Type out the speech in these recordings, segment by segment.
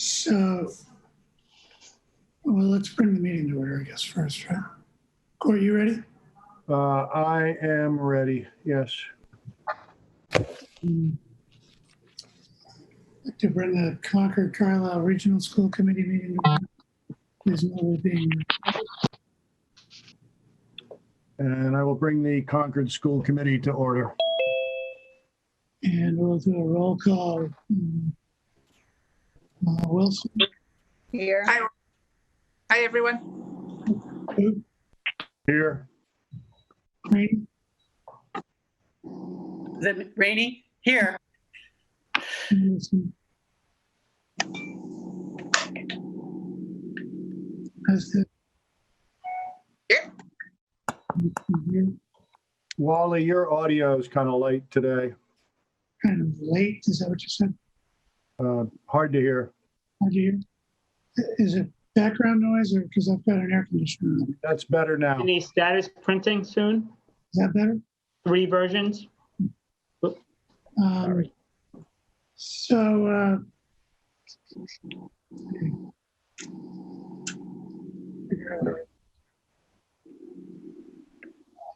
So, well, let's bring the meeting to order, I guess, first, right? Corey, you ready? I am ready, yes. To bring the Concord Carlisle Regional School Committee meeting to order. There's no being. And I will bring the Concord School Committee to order. And we'll do a roll call. Wilson, Here. Hi, everyone. who? Here, Rainey, Is it Rainey? Here. Anderson. Husted. Here. Here. Wally, your audio is kind of late today. Kind of late, is that what you said? Hard to hear. How'd you hear? Is it background noise or because I've got an air conditioner on? That's better now. Any status printing soon? Is that better? 3 versions? Sorry. So, I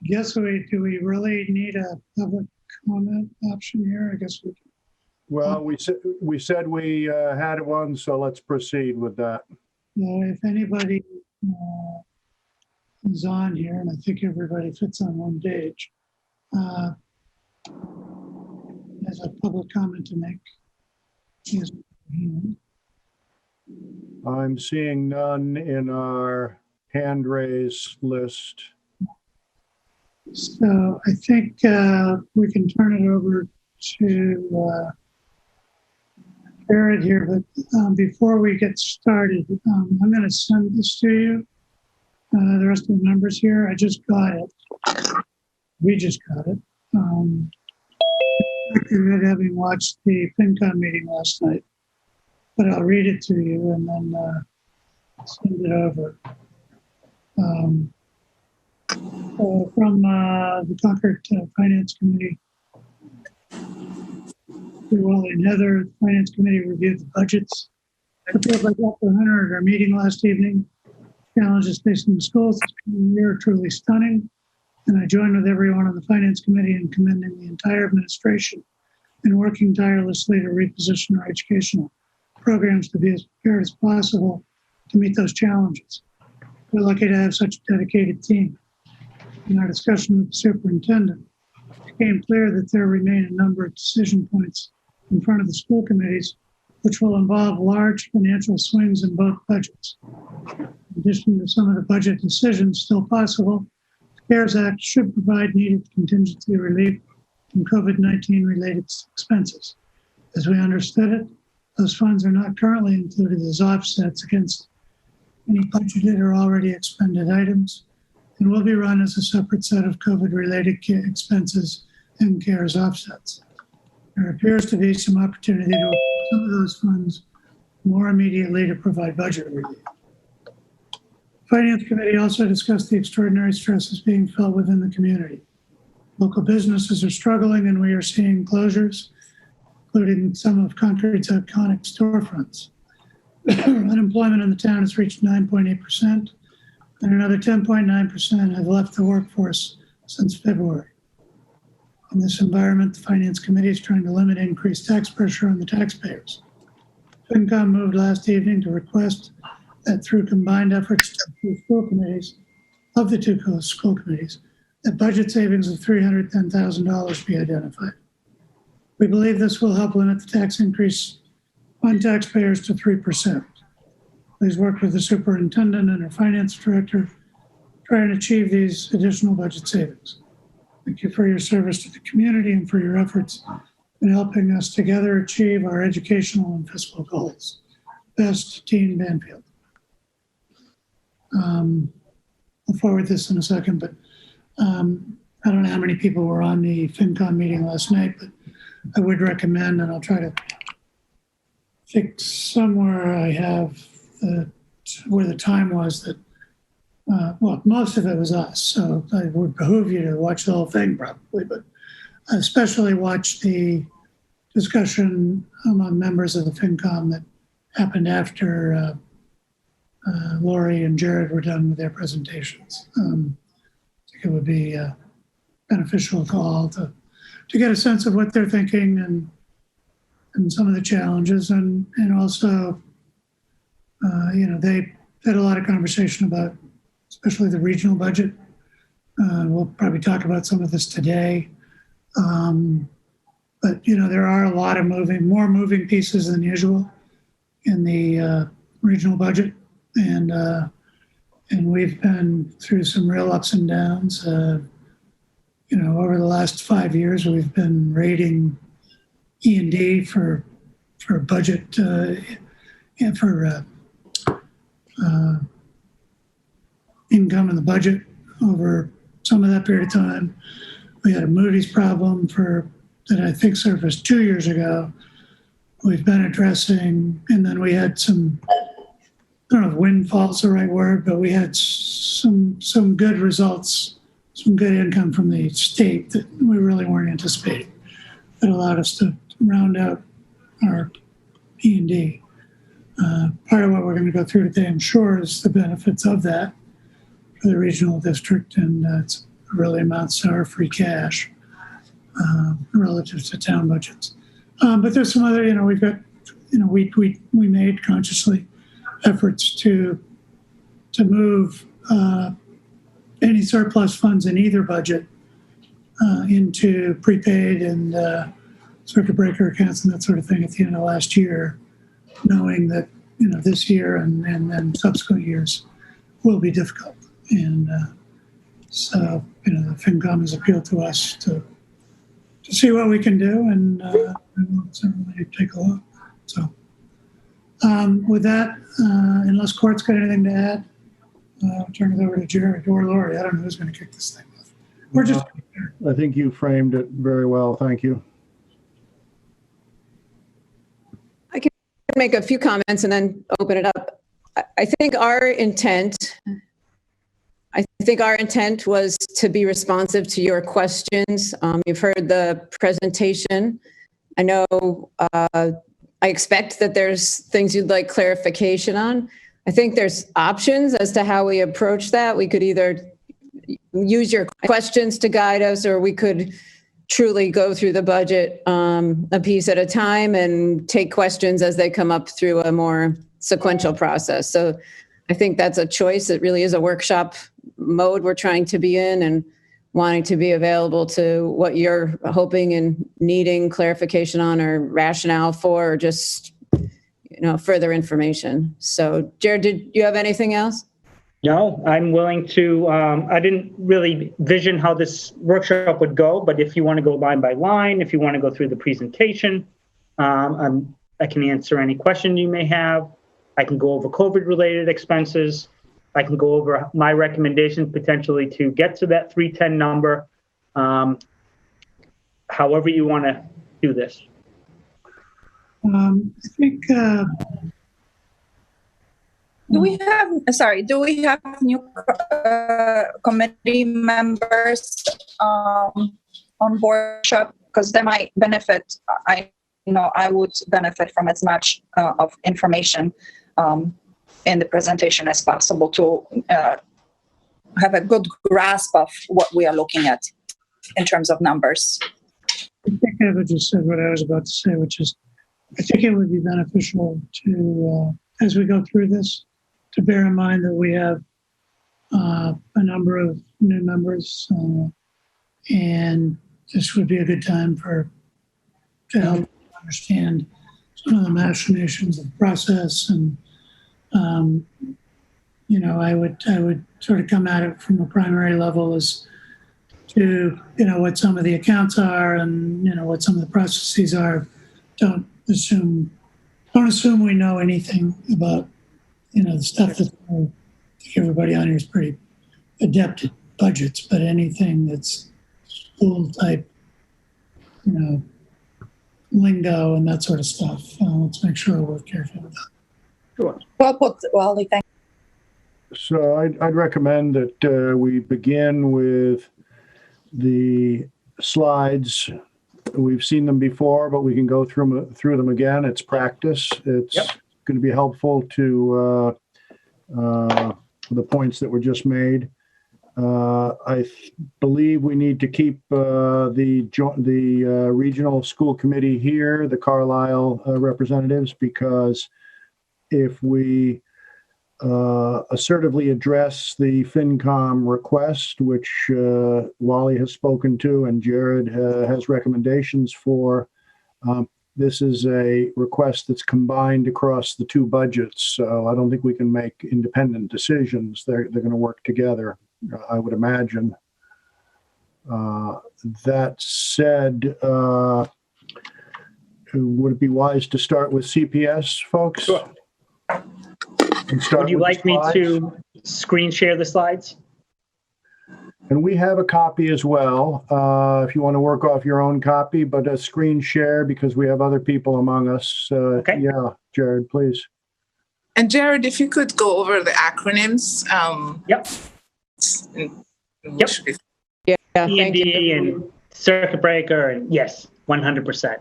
guess do we really need a public comment option here? I guess we can. Well, we said we had one, so let's proceed with that. If anybody is on here, and I think everybody fits on one page, has a public comment to make. Yes. I'm seeing none in our hand raise list. So I think we can turn it over to Jared here, but before we get started, I'm going to send this to you. The rest of the numbers here, I just got it. We just got it. Having watched the FinCom meeting last night, but I'll read it to you and then send it over. From the Concord Finance Committee. Wally and Heather, the Finance Committee reviewed the budgets prepared by Dr. Hunter at our meeting last evening. Challenges facing the schools this coming year are truly stunning, and I join with everyone on the Finance Committee in commending the entire administration in working tirelessly to reposition our educational programs to be as prepared as possible to meet those challenges. We're lucky to have such a dedicated team. In our discussion with the superintendent, it became clear that there remain a number of decision points in front of the school committees, which will involve large financial swings in both budgets. In addition to some of the budget decisions still possible, the CARES Act should provide needed contingency relief from COVID-19 related expenses. As we understood it, those funds are not currently included as offsets against any budgeted or already expended items, and will be run as a separate set of COVID-related expenses and CARES offsets. There appears to be some opportunity to apply some of those funds more immediately to provide budget relief. Finance Committee also discussed the extraordinary stresses being felt within the community. Local businesses are struggling, and we are seeing closures, including some of Concord's iconic storefronts. Unemployment in the town has reached 9.8%, and another 10.9% have left the workforce since February. In this environment, the Finance Committee is trying to limit increased tax pressure on the taxpayers. FinCom moved last evening to request that through combined efforts of the school committees, of the two school committees, that budget savings of $310,000 be identified. We believe this will help limit the tax increase on taxpayers to 3%. Please work with the superintendent and our finance director to try and achieve these additional budget savings. Thank you for your service to the community and for your efforts in helping us together achieve our educational and fiscal goals. Best, Dean Banfield. I'll forward this in a second, but I don't know how many people were on the FinCom meeting last night, but I would recommend, and I'll try to fix somewhere I have where the time was that, well, most of it was us, so it would behoove you to watch the whole thing probably, but especially watch the discussion among members of the FinCom that happened after Lori and Jared were done with their presentations. I think it would be beneficial to all to get a sense of what they're thinking and some of the challenges, and also, they had a lot of conversation about, especially the regional budget. We'll probably talk about some of this today. But, there are a lot of more moving pieces than usual in the regional budget. And we've been through some real ups and downs. Over the last 5 years, we've been rating E&D for budget and for income in the budget over some of that period of time. We had a Moody's problem that I think surfaced 2 years ago. We've been addressing, and then we had some, I don't know if windfall's the right word, but we had some good results, some good income from the state that we really weren't anticipating. That allowed us to round out our E&D. Part of what we're going to go through today, I'm sure, is the benefits of that for the regional district, and it really amounts to our free cash relative to town budgets. But there's some other, we've got, we made consciously efforts to move any surplus funds in either budget into prepaid and circuit breaker accounts and that sort of thing at the end of last year, knowing that this year and then subsequent years will be difficult. And so the FinCom has appealed to us to see what we can do, and we'll certainly take a look. So with that, unless Court's got anything to add, I'll turn it over to Jared or Lori. I don't know who's going to kick this thing off. We're just. I think you framed it very well. Thank you. I can make a few comments and then open it up. I think our intent was to be responsive to your questions. You've heard the presentation. I know I expect that there's things you'd like clarification on. I think there's options as to how we approach that. We could either use your questions to guide us, or we could truly go through the budget a piece at a time and take questions as they come up through a more sequential process. So I think that's a choice. It really is a workshop mode we're trying to be in, and wanting to be available to what you're hoping and needing clarification on, or rationale for, or just further information. So Jared, did you have anything else? No, I'm willing to, I didn't really vision how this workshop would go, but if you want to go line by line, if you want to go through the presentation, I can answer any question you may have. I can go over COVID-related expenses. I can go over my recommendations potentially to get to that 310 number. However you want to do this. I think. Do we have new committee members on board? Because they might benefit. I would benefit from as much of information in the presentation as possible to have a good grasp of what we are looking at in terms of numbers. I think Eva just said what I was about to say, which is, I think it would be beneficial to, as we go through this, to bear in mind that we have a number of new members, and this would be a good time to help understand some of the machinations of the process. And I would sort of come at it from a primary level as to what some of the accounts are, and what some of the processes are. Don't assume we know anything about the stuff that I think everybody on here is pretty adept at budgets, but anything that's school type, lingo and that sort of stuff. Let's make sure we're careful with that. Sure. Well put, Wally. Thank you. So I'd recommend that we begin with the slides. We've seen them before, but we can go through them again. It's practice. It's going to be helpful to the points that were just made. I believe we need to keep the regional school committee here, the Carlisle representatives, because if we assertively address the FinCom request, which Wally has spoken to and Jared has recommendations for, this is a request that's combined across the two budgets. So I don't think we can make independent decisions. They're going to work together, I would imagine. That said, would it be wise to start with CPS, folks? Sure. And start Would you with the like me slides? to screen share the slides? And we have a copy as well, if you want to work off your own copy, but a screen share because we have other people among us. Okay. Yeah, Jared, please. And Jared, if you could go over the acronyms. Yep. Yep. Should be Yeah, thank E&D you. and circuit breaker, and yes, 100%.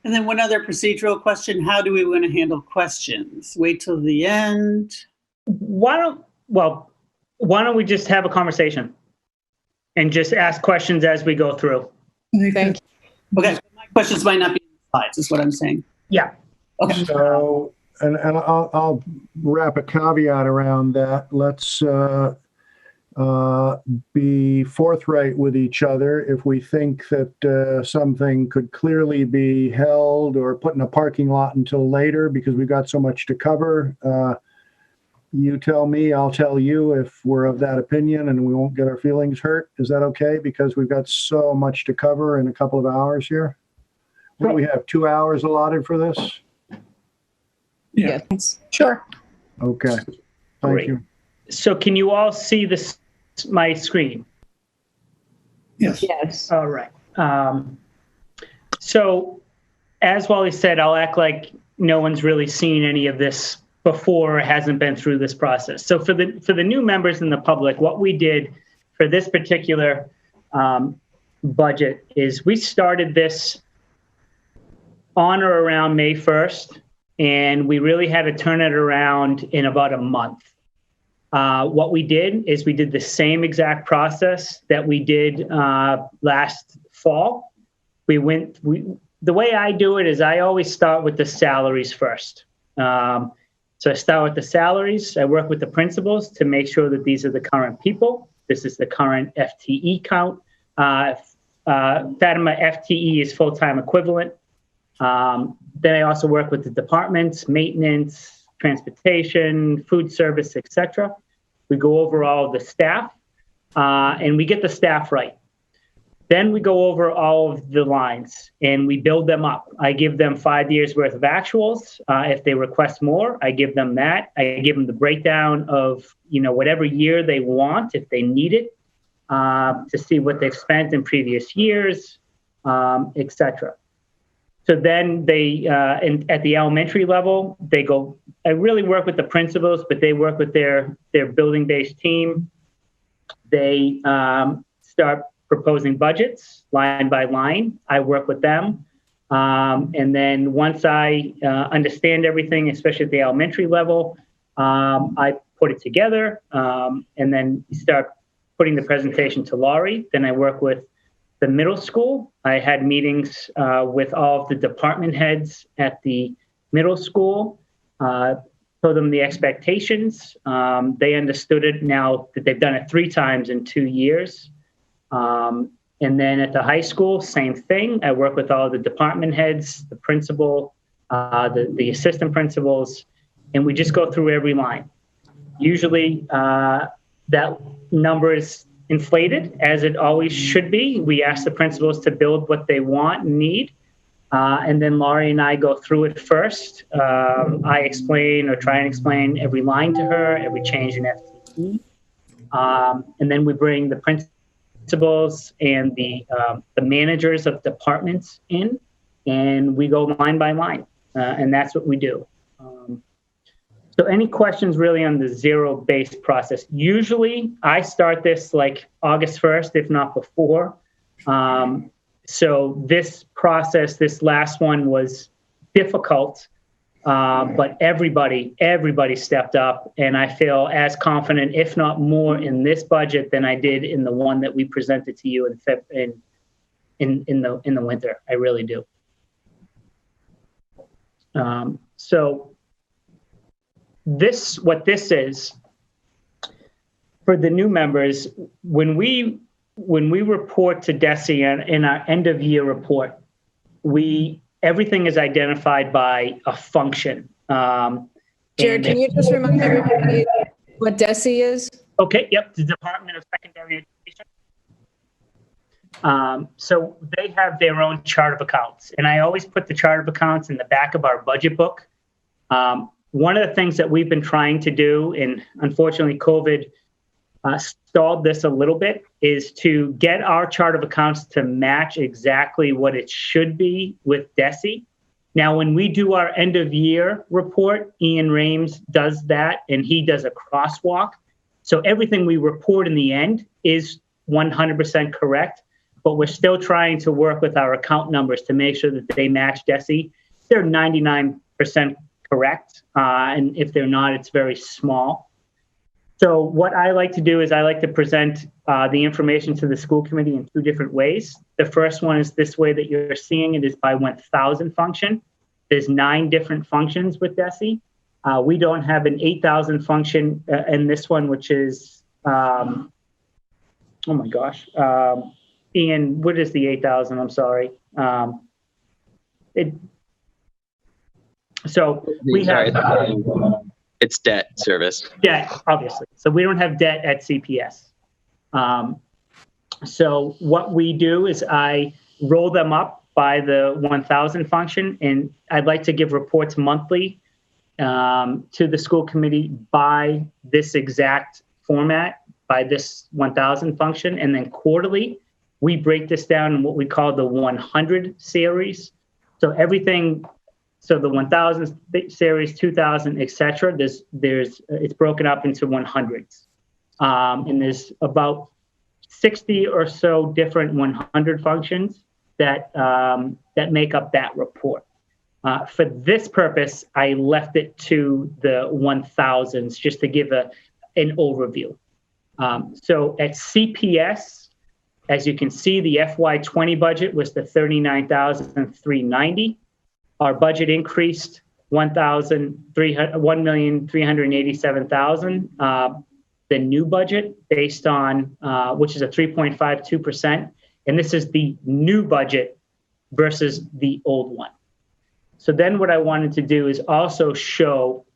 And then one other procedural question, how do we want to handle questions? Wait till the end? Why don't we just have a conversation and just ask questions as we go through? I think Thank Okay, my questions might not be in the slides, is what I'm saying. Yeah. Okay. So, and I'll wrap a caveat around that. Let's be forthright with each other. If we think that something could clearly be held or put in a parking lot until later because we've got so much to cover, you tell me, I'll tell you if we're of that opinion and we won't get our feelings hurt. Is that okay? Because we've got so much to cover in a couple of hours here. What do we have, 2 hours allotted for this? Yeah. Yes. Sure. Okay, thank Great. you. So can you all see my screen? Yes. Yes. All right. So as Wally said, I'll act like no one's really seen any of this before or hasn't been through this process. So for the new members in the public, what we did for this particular budget is we started this on or around May 1st, and we really had to turn it around in about a month. What we did is we did the same exact process that we did last fall. The way I do it is I always start with the salaries first. So I start with the salaries. I work with the principals to make sure that these are the current people. This is the current FTE count. Fatima FTE is full-time equivalent. Then I also work with the departments, maintenance, transportation, food service, etc. We go over all of the staff, and we get the staff right. Then we go over all of the lines and we build them up. I give them 5 years worth of actuals. If they request more, I give them that. I give them the breakdown of, whatever year they want, if they need it, to see what they've spent in previous years, etc. So then they, at the elementary level, they go, I really work with the principals, but they work with their building-based team. They start proposing budgets line by line. I work with them. And then once I understand everything, especially at the elementary level, I put it together and then start putting the presentation to Laurie. Then I work with the middle school. I had meetings with all of the department heads at the middle school, told them the expectations. They understood it now that they've done it 3 times in 2 years. And then at the high school, same thing. I work with all the department heads, the principal, the assistant principals, and we just go through every line. Usually that number is inflated, as it always should be. We ask the principals to build what they want and need. And then Laurie and I go through it first. I explain or try and explain every line to her, every change in FTE. And then we bring the principals and the managers of departments in, and we go line by line. And that's what we do. So any questions really on the zero-based process? Usually I start this like August 1st, if not before. So this process, this last one was difficult But everybody stepped up, and I feel as confident, if not more, in this budget than I did in the one that we presented to you in the winter. I really do. So what this is for the new members, when we report to DESE in our end of year report, everything is identified by a function. Jared, can you just remind everybody what DESE is? Okay, yep, the Department of Secondary Education. So they have their own chart of accounts, and I always put the chart of accounts in the back of our budget book. One of the things that we've been trying to do, and unfortunately COVID stalled this a little bit, is to get our chart of accounts to match exactly what it should be with DESE. Now, when we do our end of year report, Ian Rames does that, and he does a crosswalk. So everything we report in the end is 100% correct, but we're still trying to work with our account numbers to make sure that they match DESE. They're 99% correct, and if they're not, it's very small. So what I like to do is I like to present the information to the school committee in two different ways. The first one is this way that you're seeing it is by 1,000 function. There's 9 different functions with DESE. We don't have an 8,000 function in this one, which is, oh my gosh. Ian, what is the 8,000? I'm sorry. So we have... It's debt service. Yeah, obviously. So we don't have debt at CPS. So what we do is I roll them up by the 1,000 function, and I'd like to give reports monthly to the school committee by this exact format, by this 1,000 function, and then quarterly, we break this down in what we call the 100 series. So everything... So the 1,000 series, 2,000, etc. It's broken up into 100s, and there's about 60 or so different 100 functions that make up that report. For this purpose, I left it to the 1,000s just to give an overview. So at CPS, as you can see, the FY20 budget was the $39,390. Our budget increased $1,387,000. The new budget, based on which is a 3.52%, and this is the new budget versus the old one. So then, what I wanted to do is also show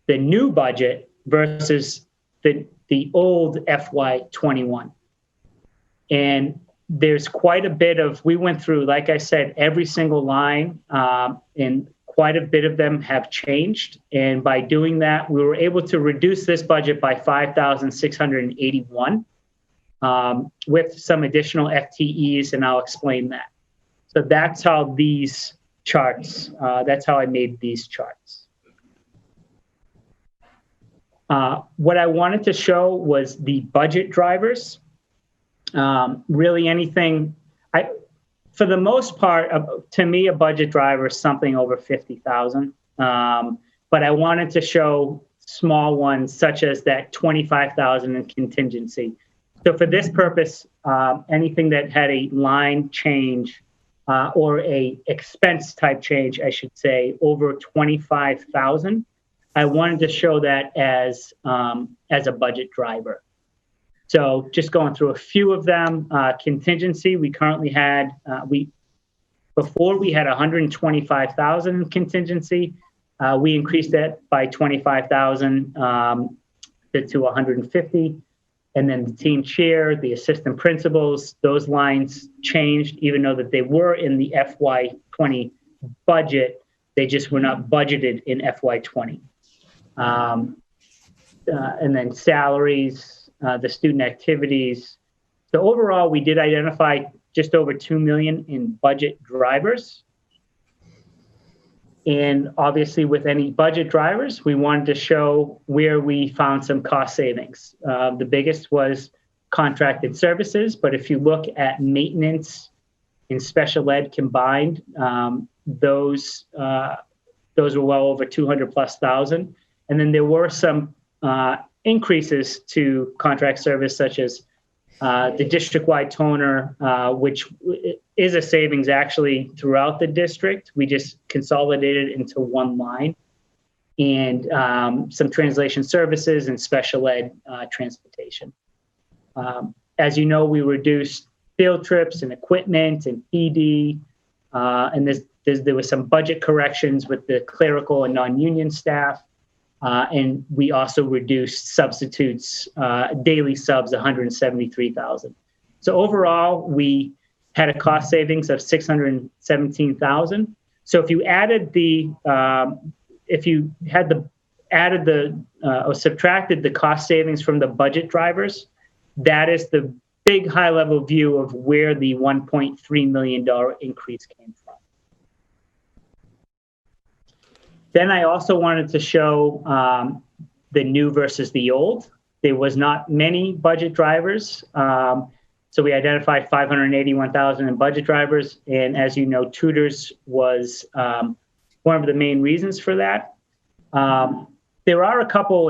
the new budget versus the old FY21, and there's quite a bit of, we went through, like I said, every single line, and quite a bit of them have changed. And by doing that, we were able to reduce this budget by 5,681 with some additional FTEs, and I'll explain that. So that's how these charts, that's how I made these charts. What I wanted to show was the budget drivers. Really anything, for the most part, to me, a budget driver is something over 50,000. But I wanted to show small ones such as that 25,000 in contingency. So for this purpose, anything that had a line change or a expense type change, I should say, over 25,000, I wanted to show that as a budget driver. So just going through a few of them, contingency, we currently had, before we had 125,000 contingency, we increased that by 25,000 to 150. And then the team chair, the assistant principals, those lines changed, even though that they were in the FY20 budget, they just were not budgeted in FY20. And then salaries, the student activities. So overall, we did identify just over 2 million in budget drivers. And obviously with any budget drivers, we wanted to show where we found some cost savings. The biggest was contracted services, but if you look at maintenance and special ed combined, those Those were well over 200 plus thousand. And then there were some increases to contract service, such as the district-wide toner, which is a savings actually throughout the district. We just consolidated it into one line. And some translation services and special ed transportation. As you know, we reduced field trips and equipment and PD, and there was some budget corrections with the clerical and non-union staff, and we also reduced substitutes, daily subs, 173,000. So overall, we had a cost savings of 617,000. So if you added or subtracted the cost savings from the budget drivers, that is the big high level view of where the $1.3 million increase came from. Then I also wanted to show the new versus the old. There was not many budget drivers. So we identified 581,000 in budget drivers. And as you know, tutors was one of the main reasons for that. There are a couple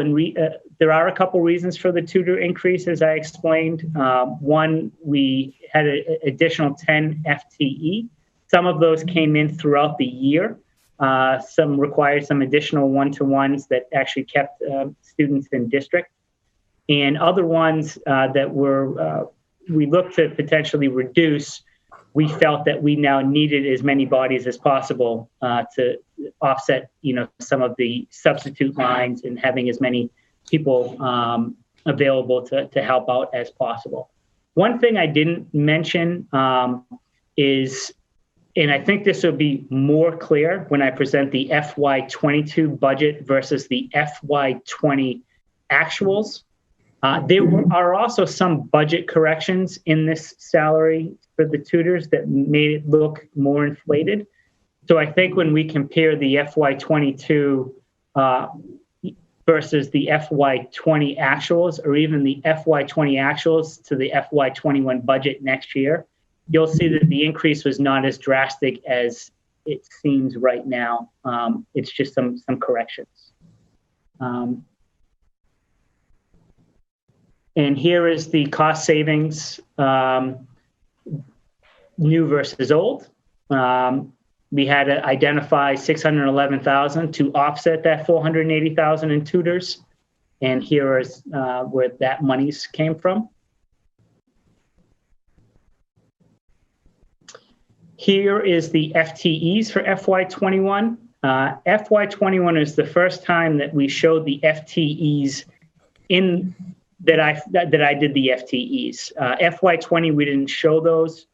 reasons for the tutor increase, as I explained. One, we had an additional 10 FTE. Some of those came in throughout the year. Some required some additional one-to-ones that actually kept students in district. And other ones that we looked to potentially reduce, we felt that we now needed as many bodies as possible to offset, some of the substitute lines and having as many people available to help out as possible. One thing I didn't mention is, and I think this will be more clear when I present the FY22 budget versus the FY20 actuals. There are also some budget corrections in this salary for the tutors that made it look more inflated. So I think when we compare the FY22 versus the FY20 actuals, or even the FY20 actuals to the FY21 budget next year, you'll see that the increase was not as drastic as it seems right now. It's just some corrections. And here is the cost savings, new versus old. We had to identify 611,000 to offset that 480,000 in tutors. And here is where that monies came from. Here is the FTEs for FY21. FY21 is the first time that we showed the FTEs that I did the FTEs. FY20, we didn't show those.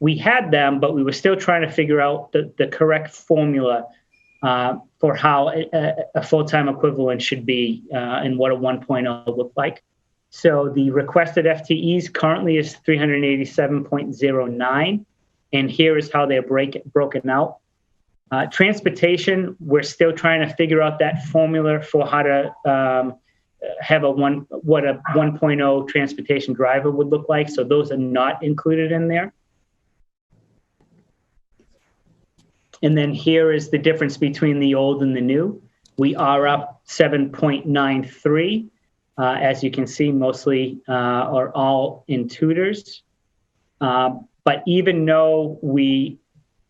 We had them, but we were still trying to figure out the correct formula for how a full-time equivalent should be and what a 1.0 looked like. So the requested FTEs currently is 387.09, and here is how they're broken out. Transportation, we're still trying to figure out that formula for how to have what a 1.0 transportation driver would look like. So those are not included in there. And then here is the difference between the old and the new. We are up 7.93. As you can see, mostly are all in tutors. But even though we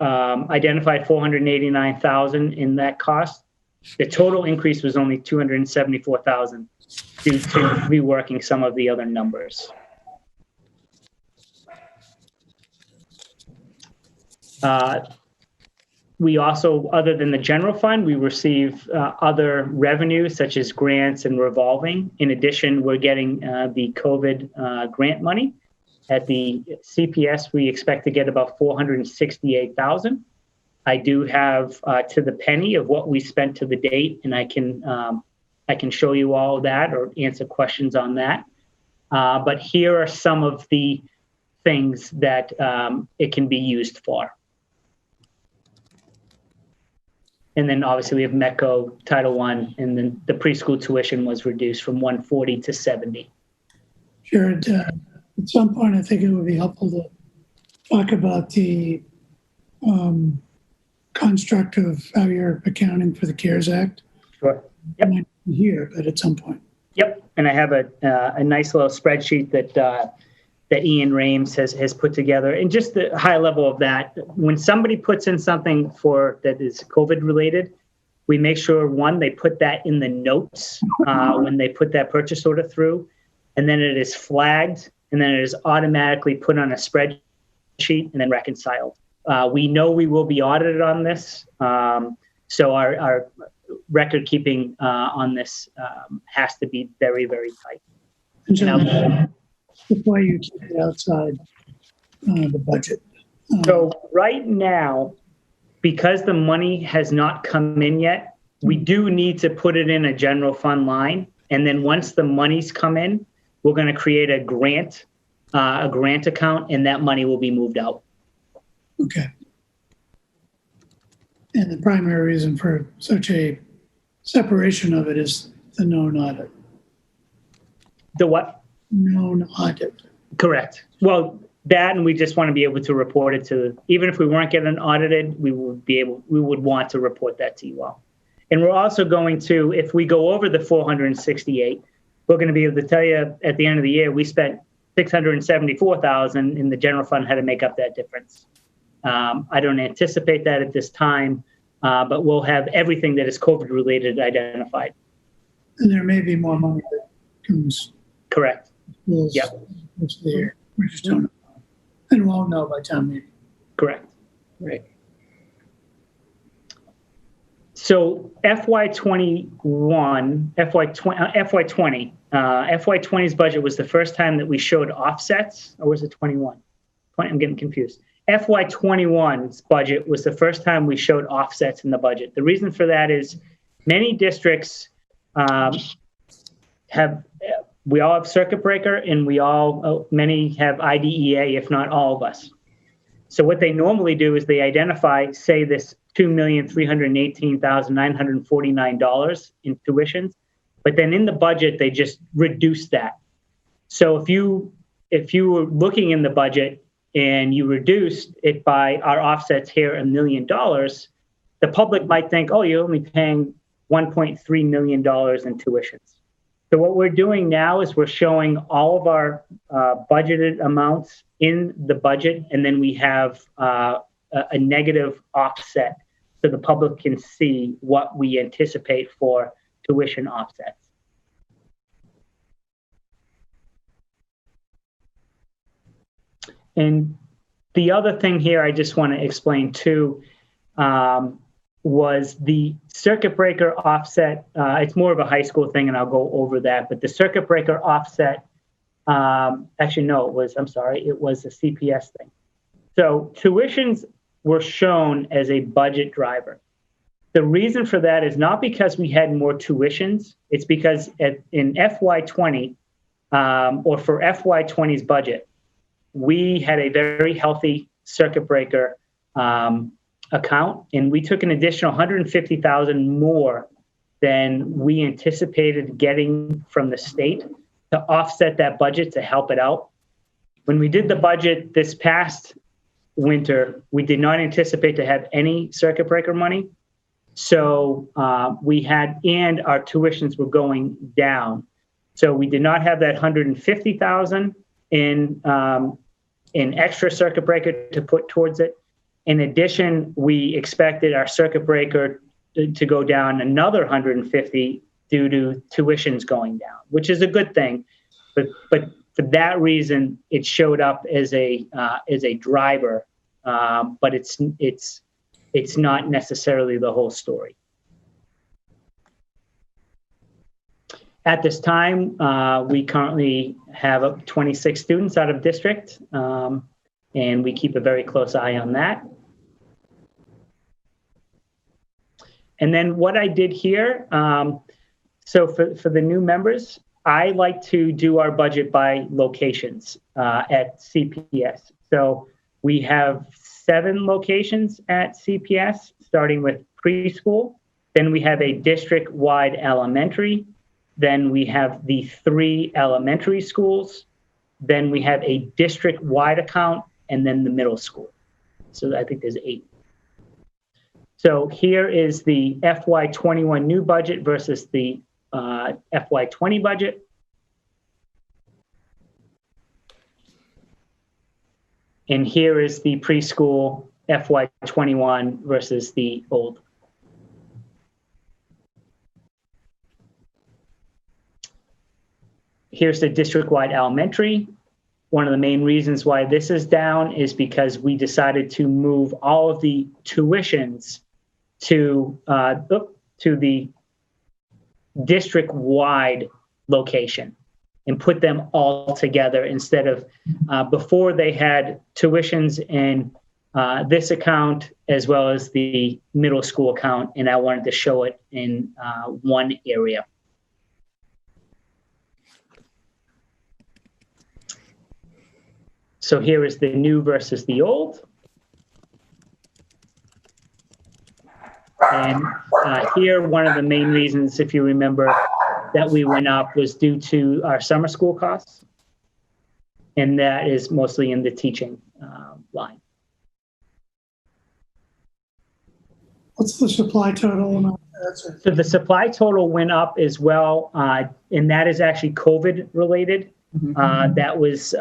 identified 489,000 in that cost, the total increase was only 274,000 due to reworking some of the other numbers. We also, other than the general fund, we receive other revenues such as grants and revolving. In addition, we're getting the COVID grant money. At the CPS, we expect to get about 468,000. I do have to the penny of what we spent to the date, and I can show you all of that or answer questions on that. But here are some of the things that it can be used for. And then obviously we have METCO, Title I, and then the preschool tuition was reduced from 140 to 70. Jared, at some point, I think it would be helpful to talk about the construct of how you're accounting for the CARES Act? Sure. It might be here, but at some point. Yep, and I have a nice little spreadsheet that Ian Rames has put together, and just the high level of that. When somebody puts in something that is COVID related, we make sure they put that in the notes when they put that purchase order through, and then it is flagged, and then it is automatically put on a spreadsheet and then reconciled. We know we will be audited on this, so our record keeping on this has to be very, very tight. And so that's why you keep it outside the budget. So right now, because the money has not come in yet, we do need to put it in a general fund line. And then once the money's come in, we're going to create a grant account, and that money will be moved out. Okay. And the primary reason for such a separation of it is the known audit. The what? Known audit. Correct. Well, that, and we just want to be able to report it to, even if we weren't getting audited, we would want to report that to you all. And we're also going to, if we go over the 468, we're going to be able to tell you at the end of the year, we spent $674,000 and the general fund had to make up that difference. I don't anticipate that at this time, but we'll have everything that is COVID related identified. And there may be more money that comes. Correct. Yep. It's there. We just don't know. And won't know by time meeting. Correct. Right. So FY20's budget was the first time that we showed offsets, or was it 21? I'm getting confused. FY21's budget was the first time we showed offsets in the budget. The reason for that is many districts we all have circuit breaker, and many have IDEA, if not all of us. So what they normally do is they identify, say, this $2,318,949 in tuitions, but then in the budget they just reduce that. So if you were looking in the budget and you reduced it by our offsets here $1 million, the public might think, oh, you're only paying $1.3 million in tuitions. So what we're doing now is we're showing all of our budgeted amounts in the budget, and then we have a negative offset so the public can see what we anticipate for tuition offsets. And the other thing here I just want to explain too was the circuit breaker offset. It's more of a high school thing, and I'll go over that. But the circuit breaker offset, actually, no, it was a CPS thing. So tuitions were shown as a budget driver. The reason for that is not because we had more tuitions. It's because in FY20 or for FY20's budget, we had a very healthy circuit breaker account, and we took an additional $150,000 more than we anticipated getting from the state to offset that budget to help it out. When we did the budget this past winter, we did not anticipate to have any circuit breaker money. So and our tuitions were going down. So we did not have that $150,000 in extra circuit breaker to put towards it. In addition, we expected our circuit breaker to go down another $150,000 due to tuitions going down, which is a good thing. But for that reason, it showed up as a driver, but it's not necessarily the whole story. At this time, we currently have 26 students out of district, and we keep a very close eye on that. And then what I did here, so for the new members, I like to do our budget by locations at CPS. So we have 7 locations at CPS, starting with preschool. Then we have a district-wide elementary. Then we have the 3 elementary schools. Then we have a district-wide account, and then the middle school. So I think there's 8. So here is the FY21 new budget versus the FY20 budget. And here is the preschool FY21 versus the old. Here's the district-wide elementary. One of the main reasons why this is down is because we decided to move all of the tuitions to the district-wide location and put them all together instead of before they had tuitions in this account as well as the middle school account, and I wanted to show it in one area. So here is the new versus the old. And here, one of the main reasons, if you remember, that we went up was due to our summer school costs. And that is mostly in the teaching line. What's the supply total amount? So the supply total went up as well, and that is actually COVID related. That was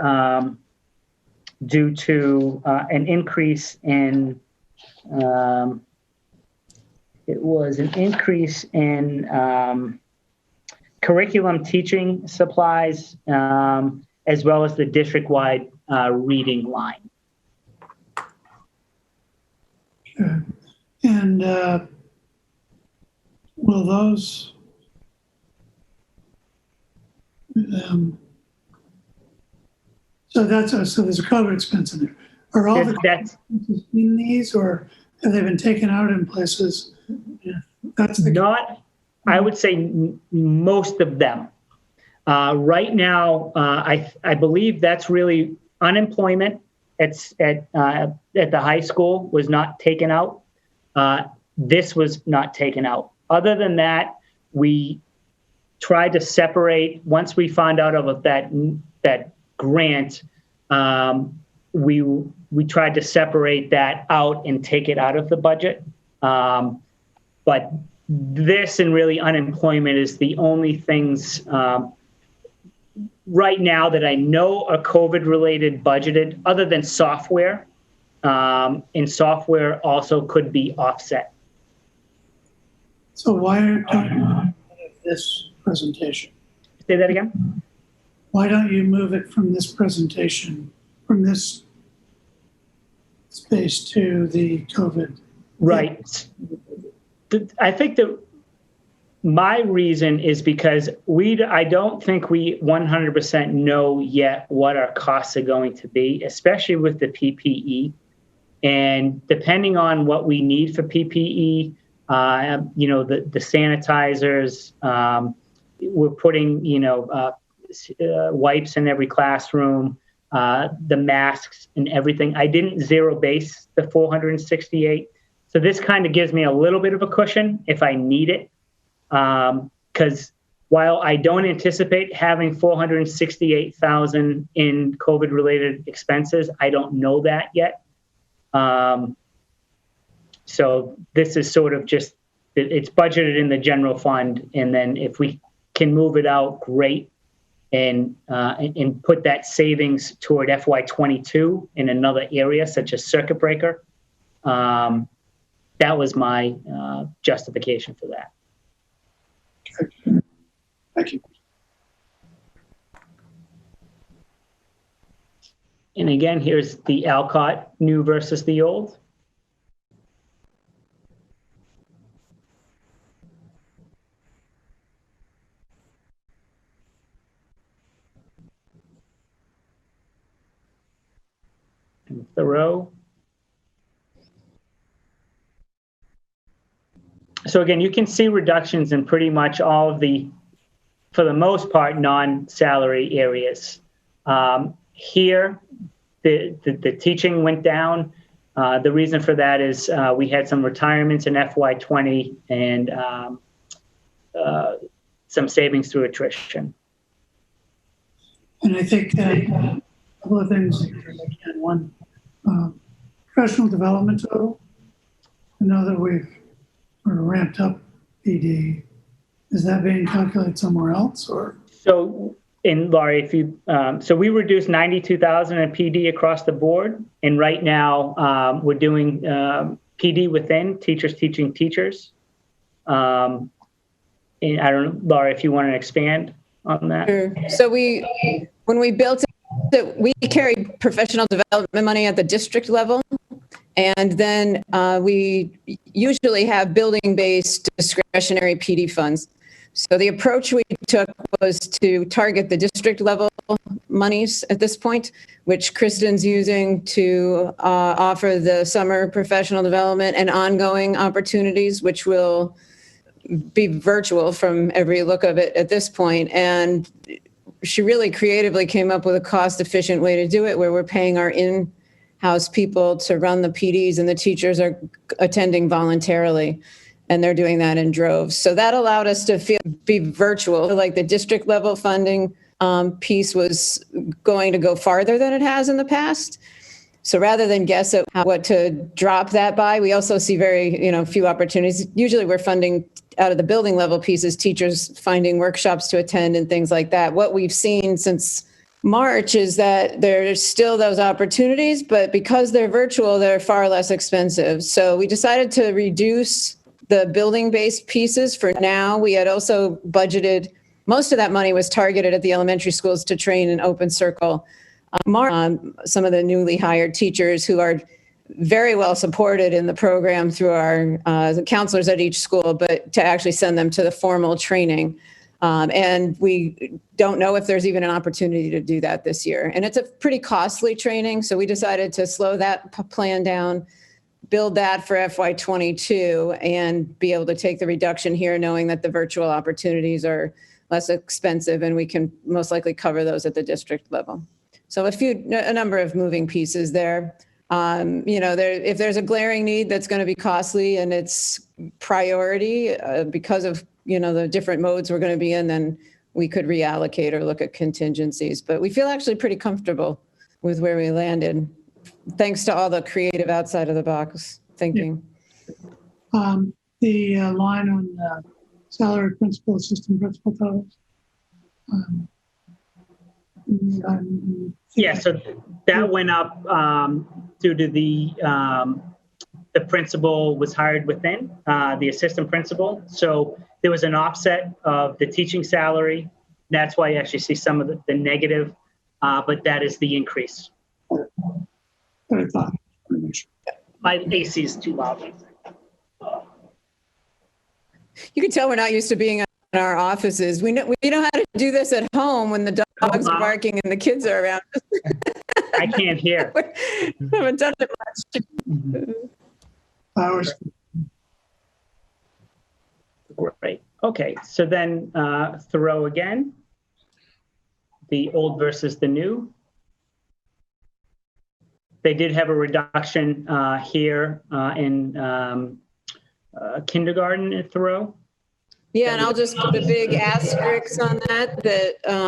due to an increase in, it was an increase in curriculum teaching supplies, as well as the district-wide reading line. Okay. And will those so there's a COVID expense in there. Are all the expenses in these, or have they been taken out in places? Yeah, that's the not. I would say most of them. Right now, I believe that's really unemployment. It's at the high school was not taken out. This was not taken out. Other than that, we tried to separate. Once we found out about that grant, we tried to separate that out and take it out of the budget. But this and really unemployment is the only things right now that I know are COVID-related budgeted, other than software. And software also could be offset. So why don't you move this presentation? Say that again? Why don't you move it from this presentation, from this space to the COVID? Right. I think that my reason is because I don't think we 100% know yet what our costs are going to be, especially with the PPE. And depending on what we need for PPE, the sanitizers, we're putting, wipes in every classroom, the masks and everything. I didn't zero base the 468. So this kind of gives me a little bit of a cushion if I need it. Because while I don't anticipate having 468,000 in COVID-related expenses, I don't know that yet. So this is sort of just, it's budgeted in the general fund. And then if we can move it out, great. And put that savings toward FY22 in another area, such as circuit breaker. That was my justification for that. Okay. Thank you. And again, here's the Alcott new versus the old. And Thoreau. So again, you can see reductions in pretty much all of the, for the most part, non-salary areas. Here, the teaching went down. The reason for that is we had some retirements in FY20 and some savings through attrition. And I think a couple of things. One, professional development total. I know that we've sort of ramped up PD. Is that being calculated somewhere else or? So, and Laurie, if you, so we reduced 92,000 in PD across the board. And right now we're doing PD within teachers teaching teachers. And I don't know, Laurie, if you want to expand on that. Sure. So when we built it, we carry professional development money at the district level. And then we usually have building-based discretionary PD funds. So the approach we took was to target the district level monies at this point, which Kristen's using to offer the summer professional development and ongoing opportunities, which will be virtual from every look of it at this point. And she really creatively came up with a cost-efficient way to do it, where we're paying our in-house people to run the PDs, and the teachers are attending voluntarily, and they're doing that in droves. So that allowed us to be virtual. Like the district level funding piece was going to go farther than it has in the past. So rather than guess at what to drop that by, we also see very, few opportunities. Usually we're funding out of the building level pieces, teachers finding workshops to attend and things like that. What we've seen since March is that there's still those opportunities, but because they're virtual, they're far less expensive. So we decided to reduce the building-based pieces for now. We had also budgeted, most of that money was targeted at the elementary schools to train an open circle some of the newly hired teachers who are very well supported in the program through our counselors at each school, but to actually send them to the formal training. And we don't know if there's even an opportunity to do that this year. And it's a pretty costly training, so we decided to slow that plan down, build that for FY22, and be able to take the reduction here, knowing that the virtual opportunities are less expensive and we can most likely cover those at the district level. So a number of moving pieces there. If there's a glaring need that's going to be costly and it's priority because of, the different modes we're going to be in, then we could reallocate or look at contingencies. But we feel actually pretty comfortable with where we landed, thanks to all the creative outside of the box thinking. The line on salary principal, assistant principal totals. Yeah, so that went up due to the principal was hired within, the assistant principal. So there was an offset of the teaching salary. That's why you actually see some of the negative, but that is the increase. I thought. My AC is too loud. You can tell we're not used to being in our offices. We know how to do this at home when the dogs are barking and the kids are around. I can't hear. We haven't done it much. Hours. Great. Okay, so then Thoreau again, the old versus the new. They did have a reduction here in kindergarten at Thoreau. Yeah, and I'll just put a big asterisk on that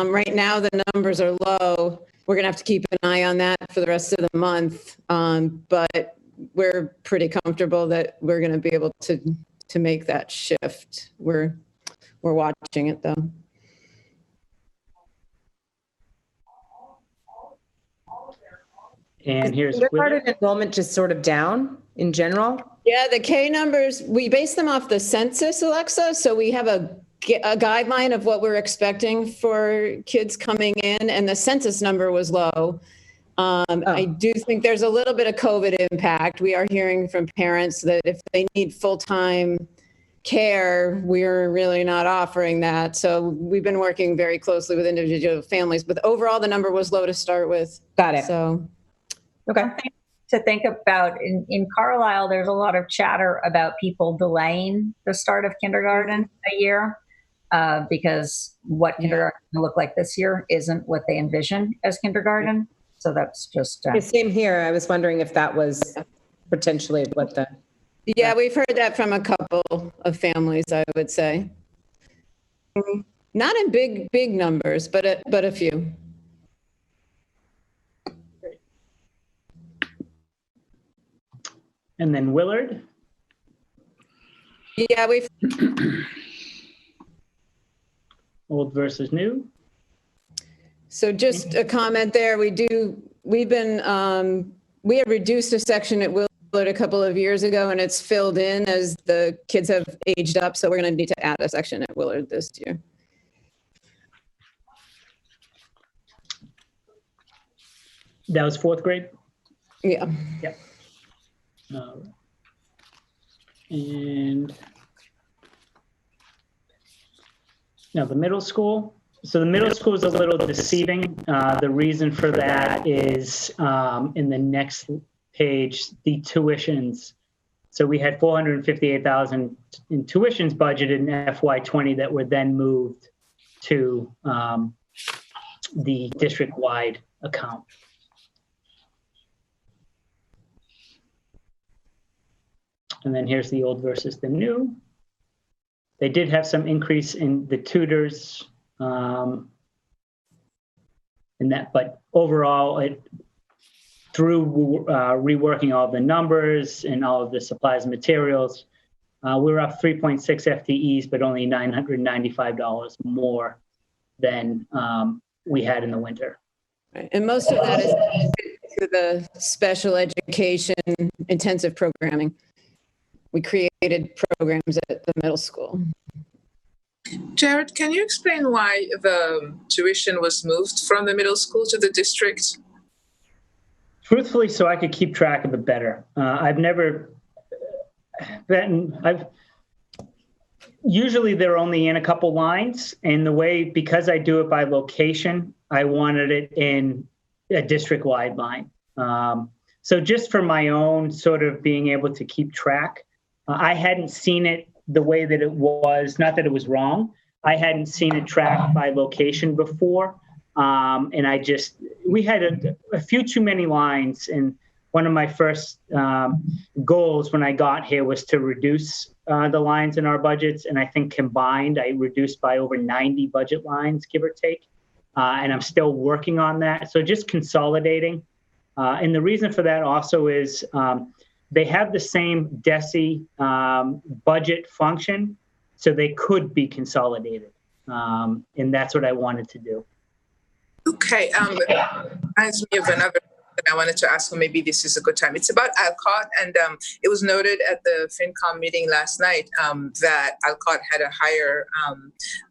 right now the numbers are low. We're going to have to keep an eye on that for the rest of the month. But we're pretty comfortable that we're going to be able to make that shift. We're watching it though. And here's kindergarten enrollment just sort of down in general. Yeah, the K numbers, we base them off the census, Alexa. So we have a guideline of what we're expecting for kids coming in, and the census number was low. I do think there's a little bit of COVID impact. We are hearing from parents that if they need full-time care, we're really not offering that. So we've been working very closely with individual families, but overall the number was low to start with. Got it. So, okay. To think about in Carlisle, there's a lot of chatter about people delaying the start of kindergarten a year because what kindergarten will look like this year isn't what they envision as kindergarten. So that's just Same here. I was wondering if that was potentially what the. Yeah, we've heard that from a couple of families, I would say. Not in big numbers, but a few. And then Willard. Yeah, we've Old versus new. So just a comment there, we have reduced a section at Willard a couple of years ago, and it's filled in as the kids have aged up, so we're going to need to add a section at Willard this year. That was fourth grade? Yeah. Yep. And now the middle school. So the middle school is a little deceiving. The reason for that is in the next page, the tuitions. So we had $458,000 in tuitions budgeted in FY20 that were then moved to the district-wide account. And then here's the old versus the new. They did have some increase in the tutors, in that, but overall, through reworking all the numbers and all of the supplies and materials, we were up 3.6 FTEs, but only $995 more than we had in the winter. Right. And most of that is to the special education intensive programming. We created programs at the middle school. Jared, can you explain why the tuition was moved from the middle school to the district? Truthfully, so I could keep track of it better. Usually they're only in a couple lines, and because I do it by location, I wanted it in a district-wide line. So just for my own sort of being able to keep track, I hadn't seen it the way that it was, not that it was wrong. I hadn't seen it tracked by location before. And we had a few too many lines. And one of my first goals when I got here was to reduce the lines in our budgets. And I think combined, I reduced by over 90 budget lines, give or take. And I'm still working on that. So just consolidating. And the reason for that also is they have the same DESE budget function, so they could be consolidated. And that's what I wanted to do. Okay, reminds me of another that I wanted to ask, maybe this is a good time. It's about Alcott, and it was noted at the FinCom meeting last night that Alcott had a higher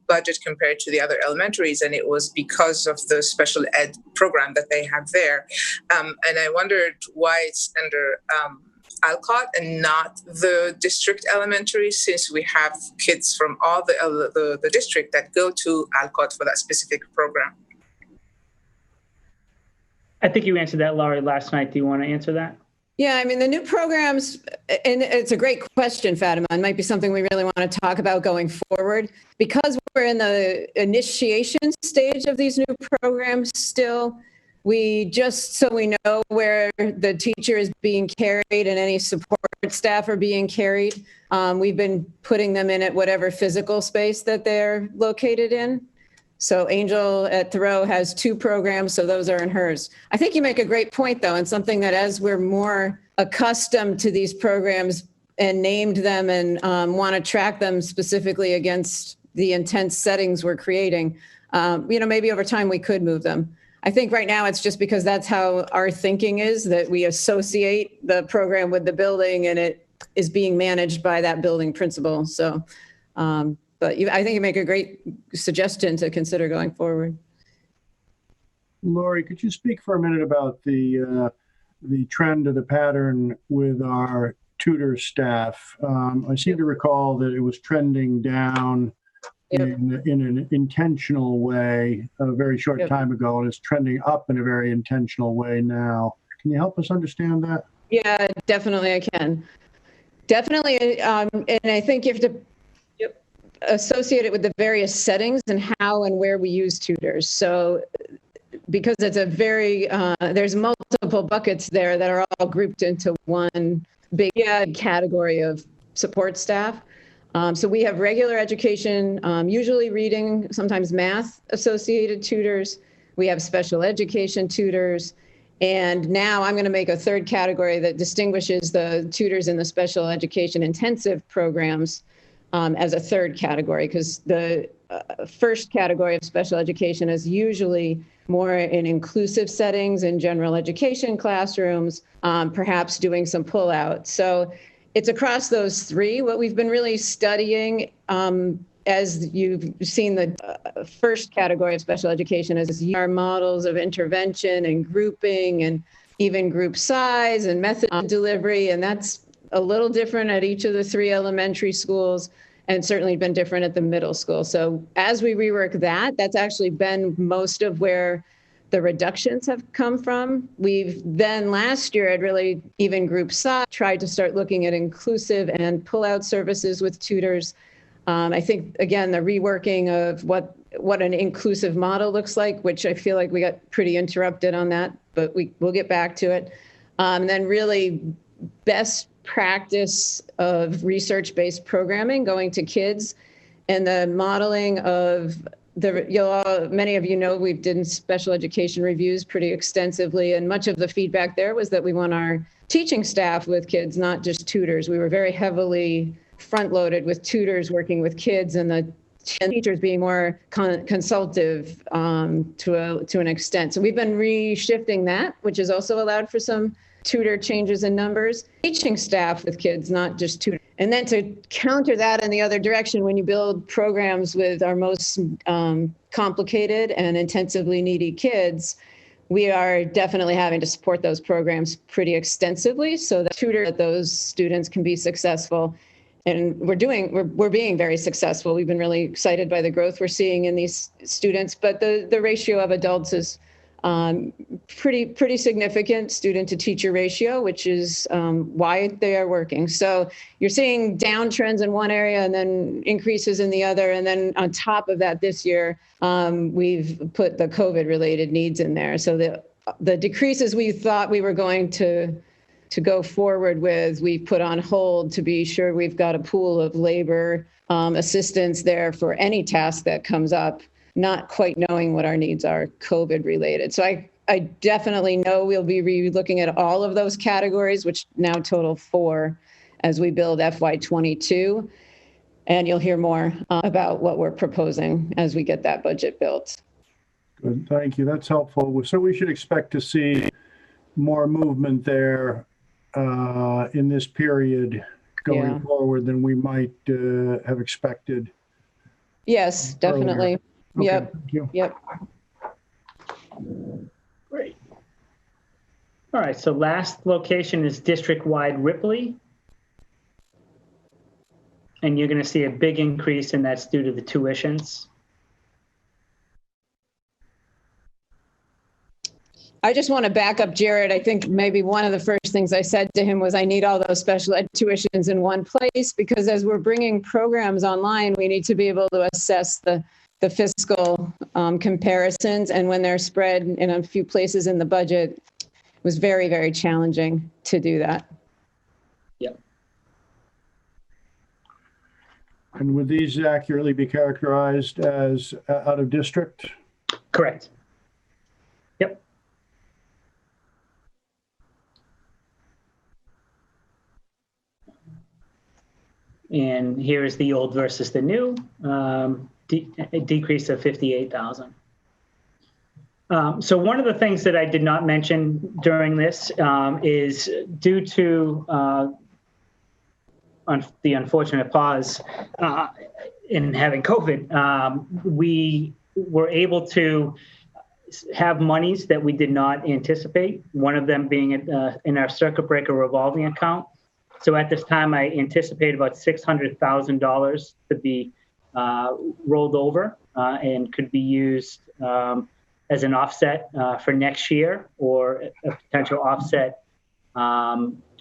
budget compared to the other elementaries, and it was because of the special ed program that they have there. And I wondered why it's under Alcott and not the district elementary, since we have kids from all the district that go to Alcott for that specific program. I think you answered that, Laurie, last night. Do you want to answer that? Yeah, I mean, the new programs, and it's a great question, Fatima. It might be something we really want to talk about going forward. Because we're in the initiation stage of these new programs still, just so we know where the teacher is being carried and any support staff are being carried, we've been putting them in at whatever physical space that they're located in. So Angel at Thoreau has 2 programs, so those are in hers. I think you make a great point, though, and something that as we're more accustomed to these programs and named them and want to track them specifically against the intense settings we're creating, maybe over time we could move them. I think right now it's just because that's how our thinking is, that we associate the program with the building and it is being managed by that building principal. So, but I think you make a great suggestion to consider going forward. Laurie, could you speak for a minute about the trend or the pattern with our tutor staff? I seem to recall that it was trending down in an intentional way a very short time ago, and it's trending up in a very intentional way now. Can you help us understand that? Yeah, definitely I can. Definitely, and I think you have to associate it with the various settings and how and where we use tutors. So because it's a very, there's multiple buckets there that are all grouped into one big category of support staff. So we have regular education, usually reading, sometimes math associated tutors. We have special education tutors, And now I'm going to make a third category that distinguishes the tutors in the special education intensive programs as a third category, because the first category of special education is usually more in inclusive settings in general education classrooms, perhaps doing some pullout. So it's across those three. What we've been really studying, as you've seen, the first category of special education is our models of intervention and grouping and even group size and method of delivery. And that's a little different at each of the three elementary schools, and certainly been different at the middle school. So as we rework that, that's actually been most of where the reductions have come from. We've then last year had really even group size, tried to start looking at inclusive and pull-out services with tutors. I think, again, the reworking of what an inclusive model looks like, which I feel like we got pretty interrupted on that, but we'll get back to it. And then really best practice of research-based programming going to kids, and the modeling of many of you know we've done special education reviews pretty extensively, and much of the feedback there was that we want our teaching staff with kids, not just tutors. We were very heavily front-loaded with tutors working with kids, and the teachers being more consultative to an extent. So we've been reshifting that, which has also allowed for some tutor changes in numbers, teaching staff with kids, not just tutors. And then to counter that in the other direction, when you build programs with our most complicated and intensively needy kids, we are definitely having to support those programs pretty extensively so that those students can be successful. And we're being very successful. We've been really excited by the growth we're seeing in these students, but the ratio of adults is pretty significant, student to teacher ratio, which is why they are working. So you're seeing downtrends in one area and then increases in the other. And then on top of that, this year, we've put the COVID related needs in there. So the decreases we thought we were going to go forward with, we put on hold to be sure we've got a pool of labor assistance there for any task that comes up, not quite knowing what our needs are COVID related. So I definitely know we'll be re-looking at all of those categories, which now total 4 as we build FY22. And you'll hear more about what we're proposing as we get that budget built. Good, thank you. That's helpful. So we should expect to see more movement there in this period going forward than we might have expected. Yes, definitely. Okay, Yep. thank you. Yep. Great. All right, so last location is district-wide Ripley. And you're going to see a big increase, and that's due to the tuitions. I just want to back up Jared. I think maybe one of the first things I said to him was I need all those special ed tuitions in one place, because as we're bringing programs online, we need to be able to assess the fiscal comparisons. And when they're spread in a few places in the budget, it was very, very challenging to do that. Yep. And would these accurately be characterized as out of district? Correct. Yep. And here is the old versus the new, a decrease of 58,000. So one of the things that I did not mention during this is due to the unfortunate pause in having COVID, we were able to have monies that we did not anticipate, one of them being in our circuit breaker revolving account. So at this time, I anticipate about $600,000 to be rolled over and could be used as an offset for next year, or a potential offset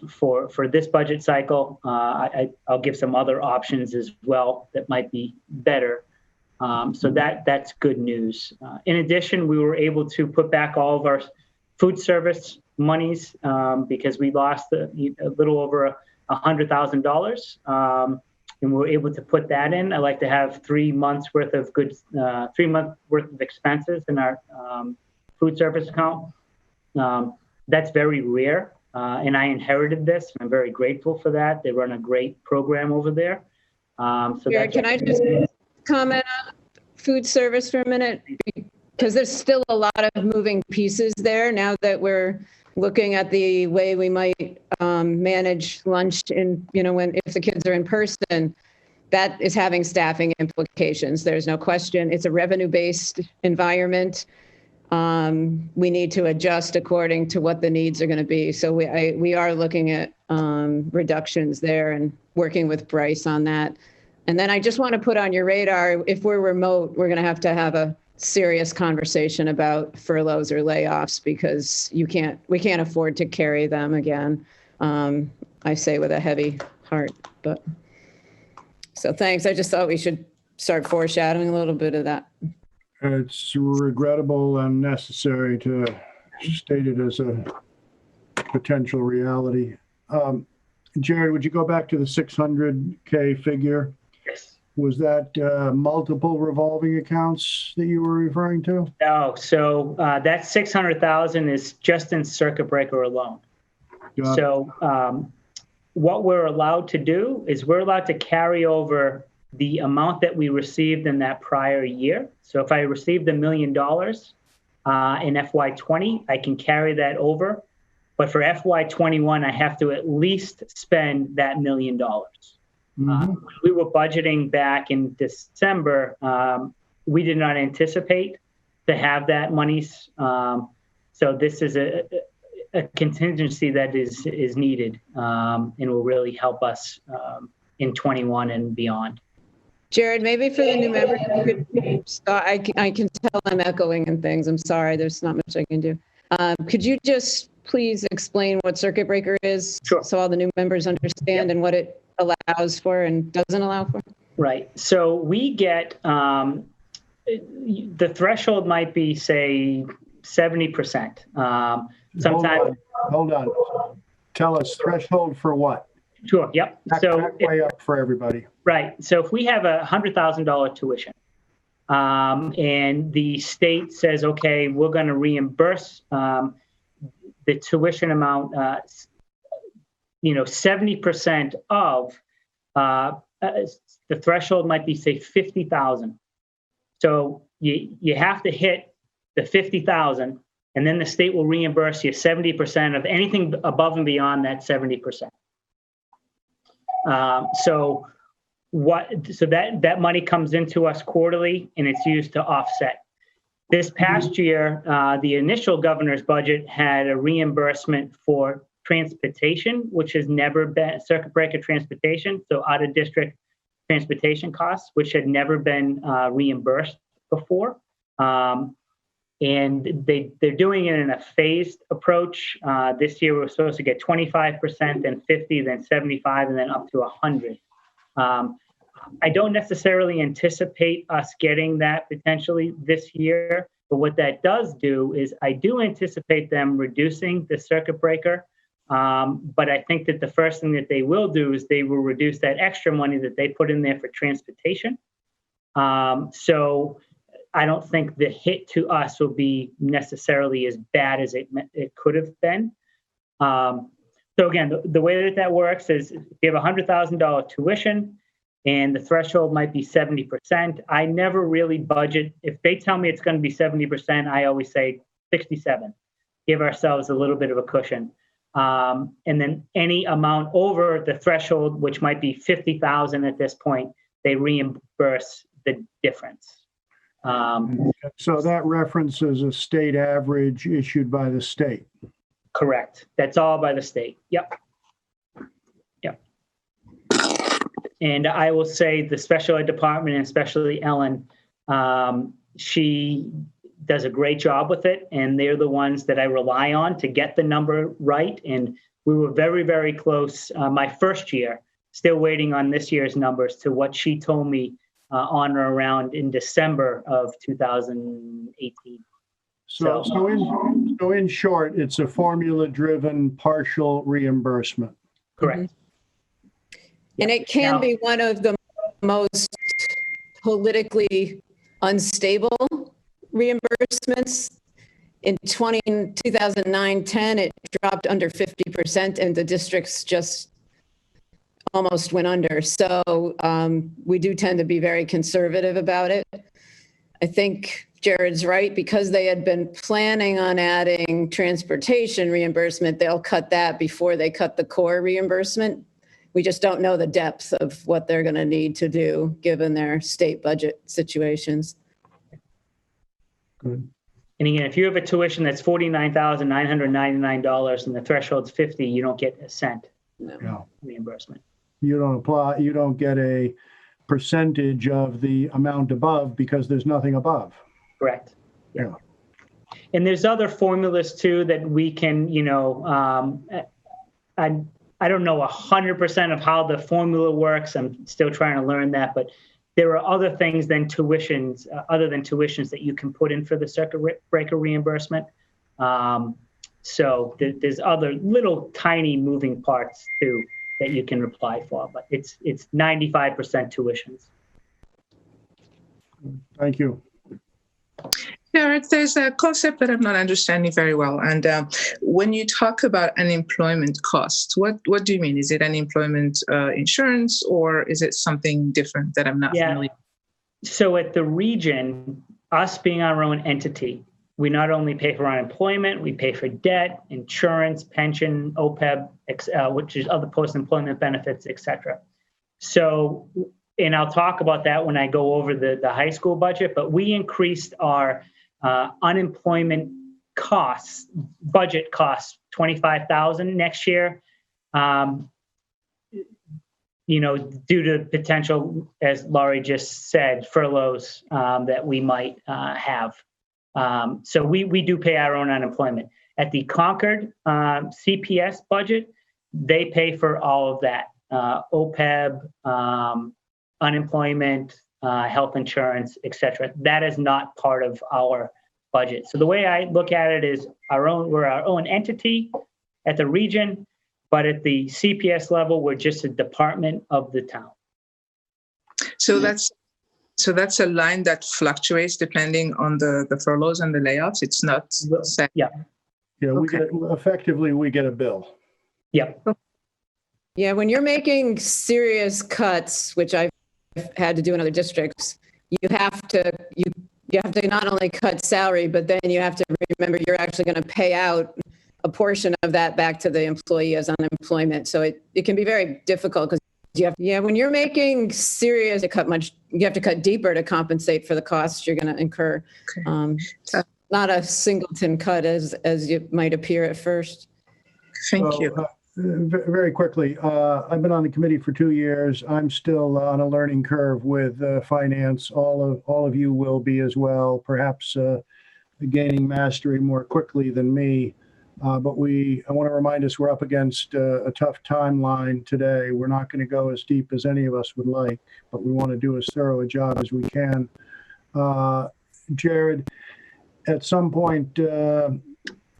for this budget cycle. I'll give some other options as well that might be better. So that's good news. In addition, we were able to put back all of our food service monies because we lost a little over $100,000, and we were able to put that in. I like to have 3 months worth of goods, 3 months worth of expenses in our food service account. That's very rare. And I inherited this. I'm very grateful for that. They run a great program over there. Jared, can I just comment on food service for a minute? Because there's still a lot of moving pieces there now that we're looking at the way we might manage lunch in, if the kids are in person. That is having staffing implications. There's no question. It's a revenue-based environment. We need to adjust according to what the needs are going to be. So we are looking at reductions there and working with Bryce on that. And then I just want to put on your radar, if we're remote, we're going to have a serious conversation about furloughs or layoffs because we can't afford to carry them again. I say with a heavy heart, but so thanks. I just thought we should start foreshadowing a little bit of that. It's regrettable and necessary to state it as a potential reality. Jared, would you go back to the 600K figure? Yes. Was that multiple revolving accounts that you were referring to? No. So that 600,000 is just in circuit breaker alone. So what we're allowed to do is we're allowed to carry over the amount that we received in that prior year. So if I received $1 million in FY20, I can carry that over. But for FY21, I have to at least spend that $1 million. When we were budgeting back in December, we did not anticipate to have that monies. So this is a contingency that is needed and will really help us in 21 and beyond. Jared, maybe for the new members, I can tell I'm echoing and things. I'm sorry, there's not much I can do. Could you just please explain what circuit breaker is? Sure. So all the new members understand and what it allows for and doesn't allow for? Right. So we get, the threshold might be, say, 70%. Sometimes. Hold on. Tell us, threshold for what? Sure. Yep. Back way up for everybody. Right. So if we have a $100,000 tuition, and the state says, okay, we're going to reimburse the tuition amount, 70% of the threshold might be, say, 50,000. So you have to hit the 50,000, and then the state will reimburse you 70% of anything above and beyond that 70%. So that money comes into us quarterly, and it's used to offset. This past year, the initial governor's budget had a reimbursement for transportation, which has never been circuit breaker transportation, so out of district transportation costs, which had never been reimbursed before. And they're doing it in a phased approach. This year, we're supposed to get 25%, then 50, then 75, and then up to 100. I don't necessarily anticipate us getting that potentially this year, but what that does do is I do anticipate them reducing the circuit breaker. But I think that the first thing that they will do is they will reduce that extra money that they put in there for transportation. So I don't think the hit to us will be necessarily as bad as it could have been. So again, the way that works is if you have $100,000 tuition and the threshold might be 70%, I never really budget. If they tell me it's going to be 70%, I always say 67. Give ourselves a little bit of a cushion. And then any amount over the threshold, which might be 50,000 at this point, they reimburse the difference. So that references a state average issued by the state. Correct. That's all by the state. Yep. And I will say the special ed department, and especially Ellen, she does a great job with it, and they're the ones that I rely on to get the number right. And we were very, very close my first year, still waiting on this year's numbers to what she told me on or around in December of 2018. So in short, it's a formula-driven partial reimbursement. Correct. And it can be one of the most politically unstable reimbursements. in 2009-10, it dropped under 50% and the districts just almost went under. So we do tend to be very conservative about it. I think Jared's right, because they had been planning on adding transportation reimbursement, they'll cut that before they cut the core reimbursement. We just don't know the depth of what they're going to need to do given their state budget situations. Good. And again, if you have a tuition that's $49,999 and the threshold's 50, you don't get a cent Yeah. reimbursement. You don't get a percentage of the amount above because there's nothing above. Correct. Yeah. And there's other formulas too that we can, I don't know 100% of how the formula works. I'm still trying to learn that, but there are other things than tuitions, other than tuitions that you can put in for the circuit breaker reimbursement. So there's other little tiny moving parts too that you can apply for, but it's 95% tuitions. Thank you. Jared, there's a concept that I'm not understanding very well. And when you talk about unemployment costs, what do you mean? Is it unemployment insurance, or is it something different that I'm not familiar with? So at the region, us being our own entity, we not only pay for unemployment, we pay for debt, insurance, pension, OPEB, which is other post-employment benefits, et cetera. So, and I'll talk about that when I go over the high school budget, but we increased our unemployment costs, budget costs, $25,000 next year, due to potential, as Laurie just said, furloughs that we might have. So we do pay our own unemployment. At the Concord CPS budget, they pay for all of that, OPEB, unemployment, health insurance, et cetera. That is not part of our budget. So the way I look at it is we're our own entity at the region, but at the CPS level, we're just a department of the town. So that's a line that fluctuates depending on the furloughs and the layoffs. It's not set. Yeah. Yeah, Okay. we get a bill. Yep. Yeah, when you're making serious cuts, which I've had to do in other districts, you have to not only cut salary, but then you have to remember you're actually going to pay out a portion of that back to the employee as unemployment. So it can be very difficult because when you're making serious you have to cut deeper to compensate for the costs you're going to incur. Okay. Not a singleton cut as you might appear at first. Thank you. Very quickly, I've been on the committee for 2 years. I'm still on a learning curve with finance. All of you will be as well, perhaps gaining mastery more quickly than me. But I want to remind us we're up against a tough timeline today. We're not going to go as deep as any of us would like, but we want to do as thorough a job as we can. Jared, at some point,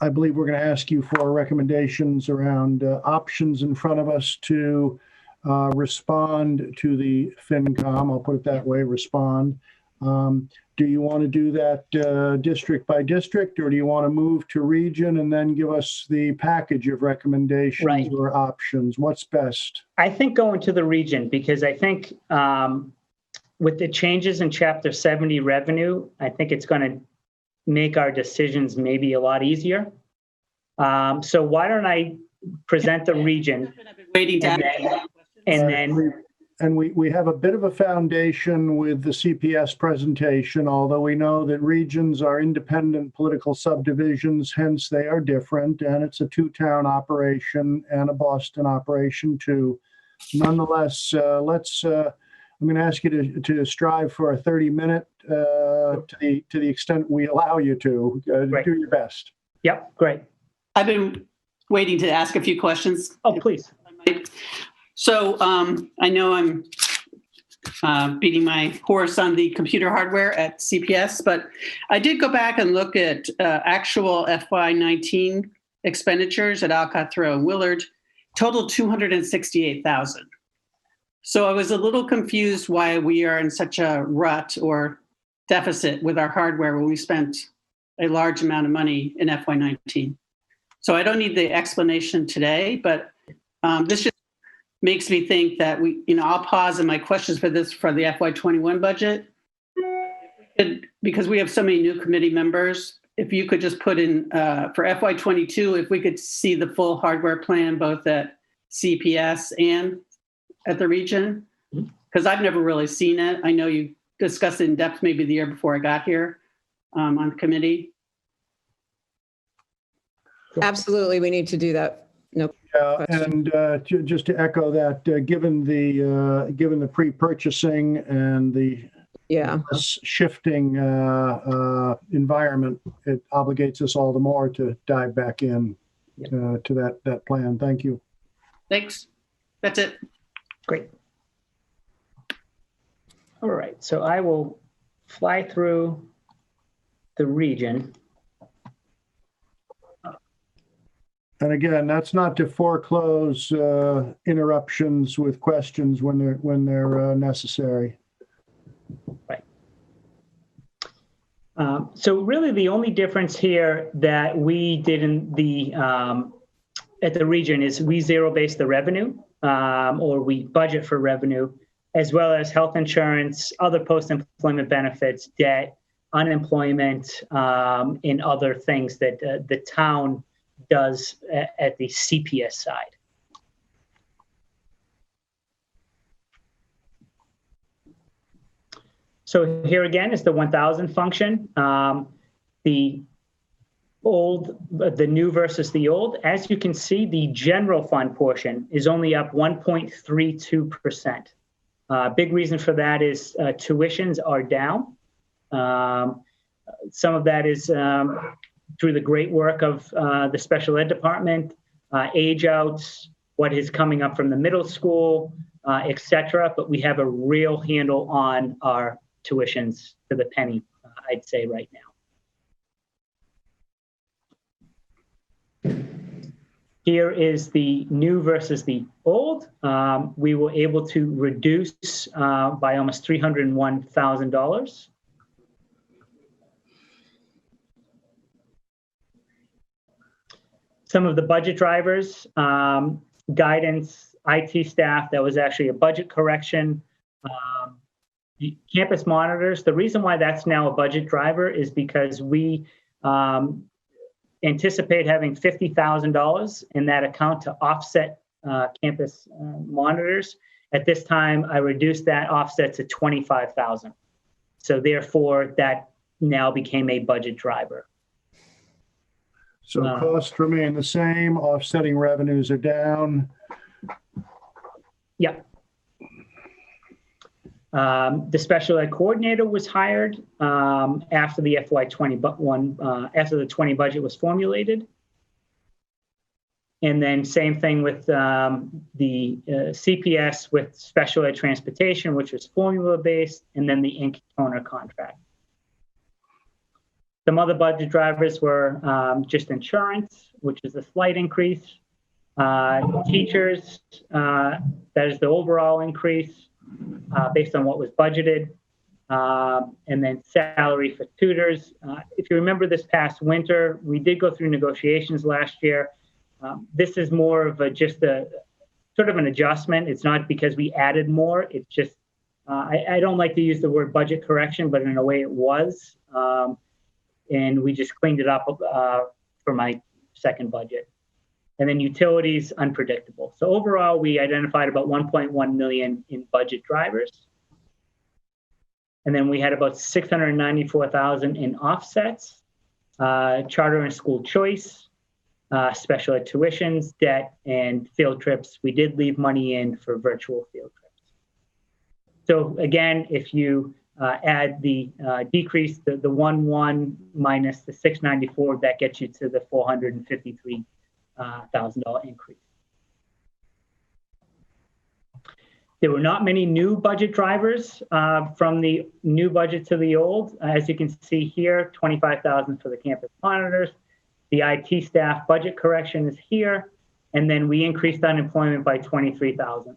I believe we're going to ask you for recommendations around options in front of us to respond to the FinCom. I'll put it that way, respond. Do you want to do that district by district, or do you want to move to region and then give us the package of recommendations or options? What's best? I think going to the region, because I think with the changes in Chapter 70 revenue, I think it's going to make our decisions maybe a lot easier. So why don't I present the region, Waiting to and we have a bit of a foundation with the CPS presentation, although we know that regions are independent political subdivisions, hence they are different, and it's a 2-town operation and a Boston operation too. Nonetheless, I'm going to ask you to strive for a 30-minute to the extent we allow you to. Do your best. Yep, great. I've been waiting to ask a few questions. Oh, please. So I know I'm beating my horse on the computer hardware at CPS, but I did go back and look at actual FY19 expenditures at Alcott, Thoreau, and Willard, total $268,000. So I was a little confused why we are in such a rut or deficit with our hardware when we spent a large amount of money in FY19. So I don't need the explanation today, but this just makes me think that I'll pause in my questions for the FY21 budget. Because we have so many new committee members, if you could just put in for FY22, if we could see the full hardware plan, both at CPS and at the region, because I've never really seen it. I know you discussed it in depth maybe the year before I got here on the committee. Absolutely, we need to do that. No question. And just to echo that, given the pre-purchasing and the shifting environment, it obligates us all the more to dive back in to that plan. Thank you. Thanks. That's it. Great. All right, so I will fly through the region. And again, that's not to foreclose interruptions with questions when they're necessary. Right. So really, the only difference here that we did in the at the region is we zero-base the revenue, or we budget for revenue, as well as health insurance, other post-employment benefits, debt, unemployment, and other things that the town does at the CPS side. So here again is the 1,000 function. The new versus the old. As you can see, the general fund portion is only up 1.32%. Big reason for that is tuitions are down. Some of that is through the great work of the special ed department, age outs, what is coming up from the middle school, et cetera. But we have a real handle on our tuitions to the penny, I'd say right now. Here is the new versus the old. We were able to reduce by almost $301,000. Some of the budget drivers, guidance, IT staff, that was actually a budget correction. The campus monitors, the reason why that's now a budget driver is because we anticipate having $50,000 in that account to offset campus monitors. At this time, I reduced that offset to $25,000. So therefore, that now became a budget driver. So costs remain the same, offsetting revenues are down. Yeah. The special ed coordinator was hired after the FY21, after the 20 budget was formulated. And then same thing with the CPS with special ed transportation, which was formula-based, and then the ink toner contract. Some other budget drivers were just insurance, which is a slight increase. Teachers, that is the overall increase based on what was budgeted. And then salary for tutors. If you remember this past winter, we did go through negotiations last year. This is more of just a sort of an adjustment. It's not because we added more. It's just, I don't like to use the word budget correction, but in a way it was. And we just cleaned it up for my second budget. And then utilities, unpredictable. So overall, we identified about 1.1 million in budget drivers. And then we had about 694,000 in offsets, charter and school choice, special ed tuitions, debt, and field trips. We did leave money in for virtual field trips. So again, if you add the decrease, the 1.1 minus the 694, that gets you to the $453,000 increase. There were not many new budget drivers from the new budget to the old. As you can see here, 25,000 for the campus monitors. The IT staff budget correction is here. And then we increased unemployment by 23,000.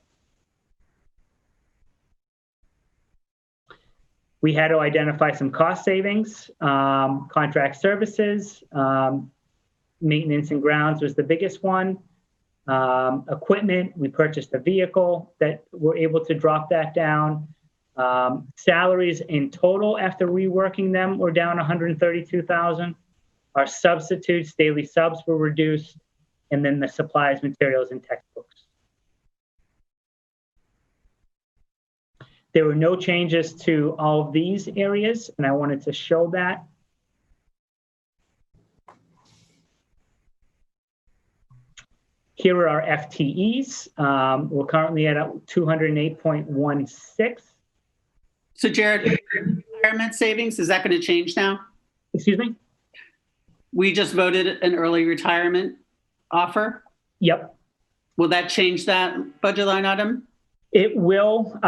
We had to identify some cost savings, contract services, maintenance and grounds was the biggest one. Equipment, we purchased a vehicle that we're able to drop that down. Salaries in total after reworking them were down 132,000. Our substitutes, daily subs were reduced, and then the supplies, materials, and textbooks. There were no changes to all of these areas, and I wanted to show that. Here are our FTEs. We're currently at 208.16. So Jared, retirement savings, is that going to change now? Excuse me? We just voted an early retirement offer. Yep. Will that change that budget line item? It will.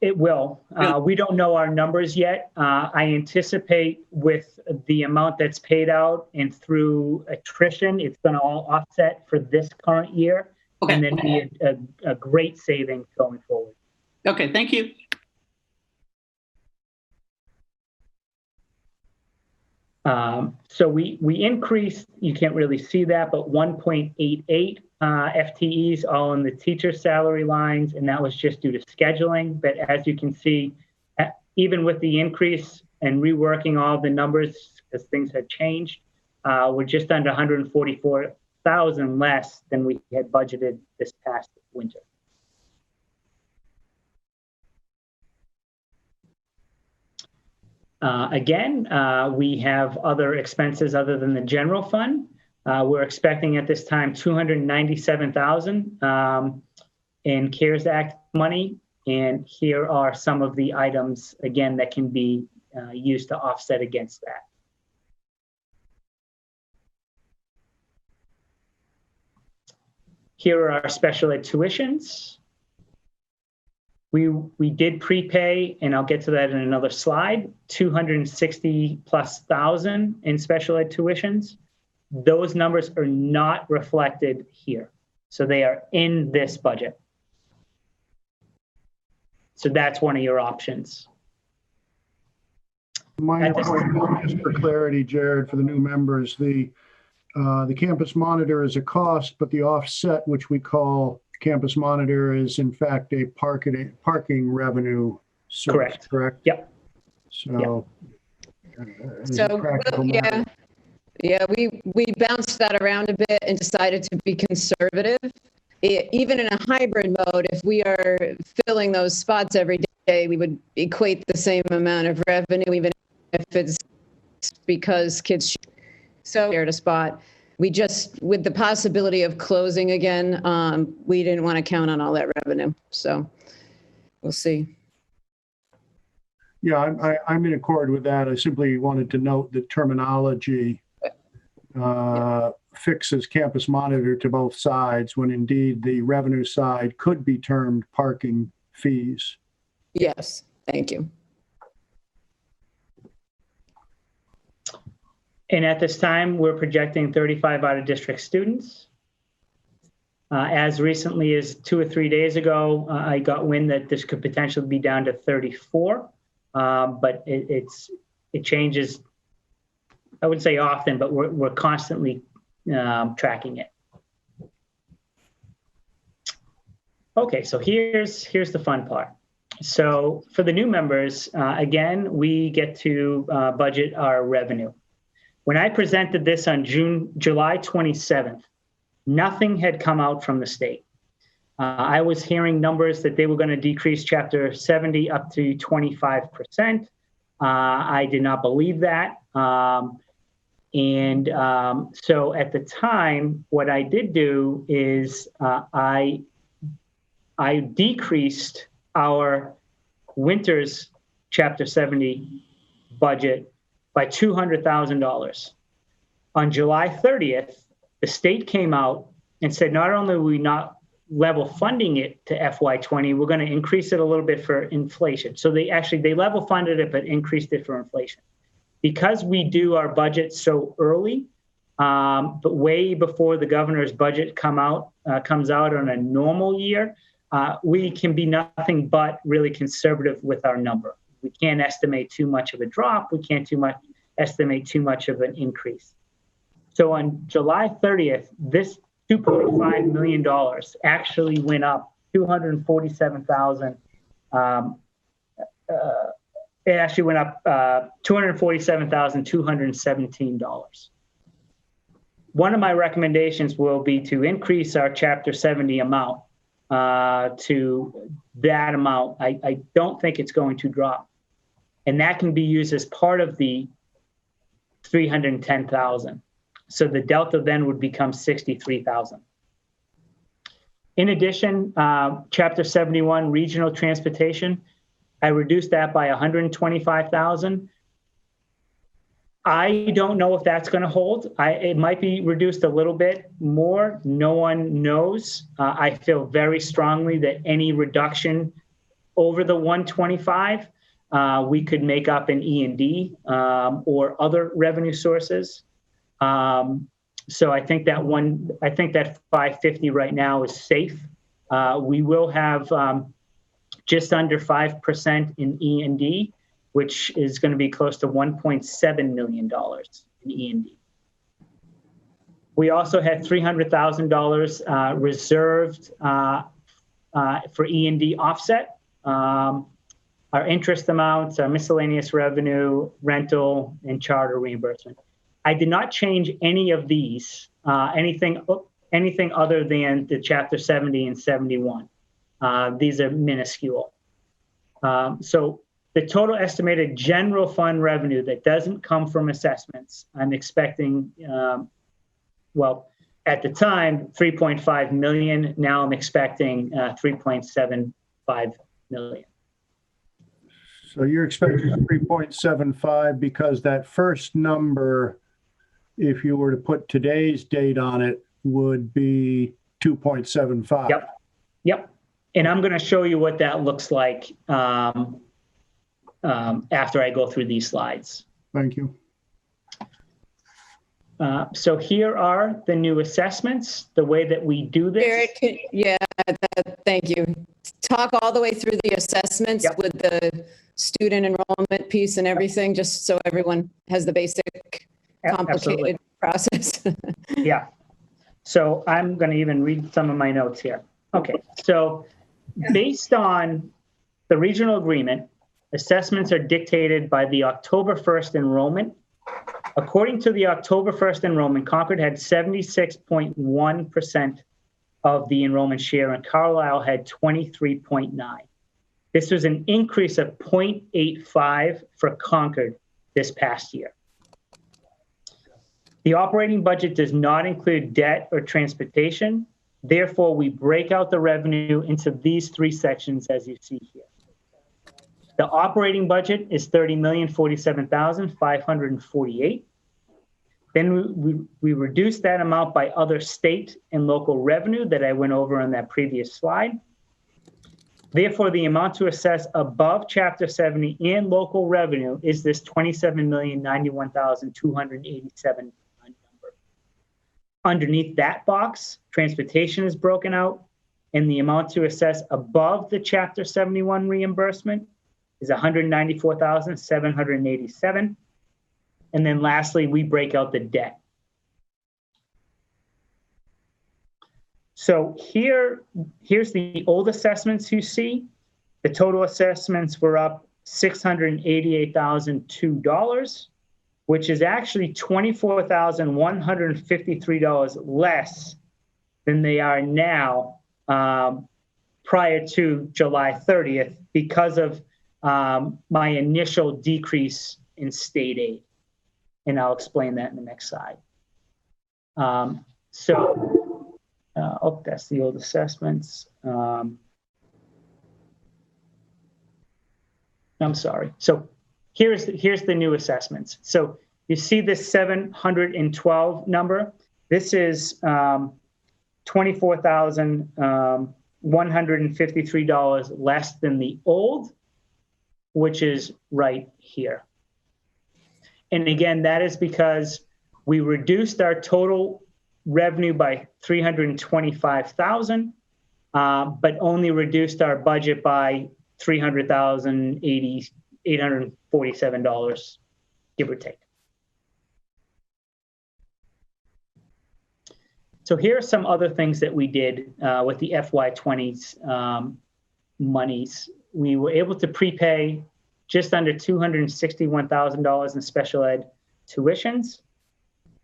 It will. We don't know our numbers yet. I anticipate with the amount that's paid out and through attrition, it's going to all offset for this current year, Okay. and then be a great saving going forward. Okay, thank you. So we increased, you can't really see that, but 1.88 FTEs all in the teacher salary lines, and that was just due to scheduling. But as you can see, even with the increase and reworking all the numbers because things had changed, we're just under 144,000 less than we had budgeted this past winter. Again, we have other expenses other than the general fund. We're expecting at this time 297,000 in CARES Act money. And here are some of the items, again, that can be used to offset against that. Here are our special ed tuitions. We did prepay, and I'll get to that in another slide, 260,000+ in special ed tuitions. Those numbers are not reflected here. So they are in this budget. So that's one of your options. Minor point, just for clarity, Jared, for the new members, the campus monitor is a cost, but the offset, which we call campus monitor, is in fact a parking revenue source, correct? Yep. So, yeah, we bounced that around a bit and decided to be conservative. Even in a hybrid mode, if we are filling those spots every day, we would equate the same amount of revenue, even if it's because kids shared a spot. We just, with the possibility of closing again, we didn't want to count on all that revenue. So we'll see. Yeah, I'm in accord with that. I simply wanted to note that terminology fixes campus monitor to both sides, when indeed the revenue side could be termed parking fees. Yes, thank you. And at this time, we're projecting 35 out-of-district students. As recently as 2 or 3 days ago, I got wind that this could potentially be down to 34, but it changes, I wouldn't say often, but we're constantly tracking it. Okay, so here's the fun part. So for the new members, again, we get to budget our revenue. When I presented this on July 27th, nothing had come out from the state. I was hearing numbers that they were going to decrease Chapter 70 up to 25%. I did not believe that. So at the time, what I did do is I decreased our winter's Chapter 70 budget by $200,000. On July 30th, the state came out and said, not only are we not level funding it to FY20, we're going to increase it a little bit for inflation. So they level funded it, but increased it for inflation. Because we do our budget so early, but way before the governor's budget comes out on a normal year, we can be nothing but really conservative with our number. We can't estimate too much of a drop. We can't estimate too much of an increase. So on July 30th, this $2.5 million actually went up 247,000. It actually went up $247,217. One of my recommendations will be to increase our Chapter 70 amount to that amount. I don't think it's going to drop. And that can be used as part of the 310,000. So the delta then would become 63,000. In addition, Chapter 71 regional transportation, I reduced that by 125,000. I don't know if that's going to hold. It might be reduced a little bit more. No one knows. I feel very strongly that any reduction over the 125, we could make up in E&D or other revenue sources. So I think that 550 right now is safe. We will have just under 5% in E&D, which is going to be close to $1.7 million in E&D. We also had $300,000 reserved for E&D offset. Our interest amounts, our miscellaneous revenue, rental, and charter reimbursement. I did not change any of these, anything other than the Chapter 70 and 71. These are minuscule. So the total estimated general fund revenue that doesn't come from assessments, I'm expecting, well, at the time, 3.5 million. Now I'm expecting 3.75 million. So you're expecting 3.75 because that first number, if you were to put today's date on it, would be 2.75. Yep. And I'm going to show you what that looks like after I go through these slides. Thank you. So here are the new assessments, the way that we do this. Eric, thank you. Talk all the way through the assessments with the student enrollment piece and everything, just so everyone has the basic complicated process. Yeah. So I'm going to even read some of my notes here. Okay. So based on the regional agreement, assessments are dictated by the October 1st enrollment. According to the October 1st enrollment, Concord had 76.1% of the enrollment share and Carlisle had 23.9. This was an increase of 0.85 for Concord this past year. The operating budget does not include debt or transportation. Therefore, we break out the revenue into these three sections as you see here. The operating budget is $30,047,548. Then we reduce that amount by other state and local revenue that I went over on that previous slide. Therefore, the amount to assess above Chapter 70 and local revenue is this $27,091,287 number. Underneath that box, transportation is broken out, and the amount to assess above the Chapter 71 reimbursement is $194,787. And then lastly, we break out the debt. So here's the old assessments you see. The total assessments were up $688,002, which is actually $24,153 less than they are now prior to July 30th because of my initial decrease in state aid. And I'll explain that in the next slide. That's the old assessments. I'm sorry. So here's the new assessments. So you see this 712 number. This is $24,153 less than the old, which is right here. And again, that is because we reduced our total revenue by $325,000, but only reduced our budget by $300,080 $847, give or take. So here are some other things that we did with the FY20's monies. We were able to prepay just under $261,000 in special ed tuitions.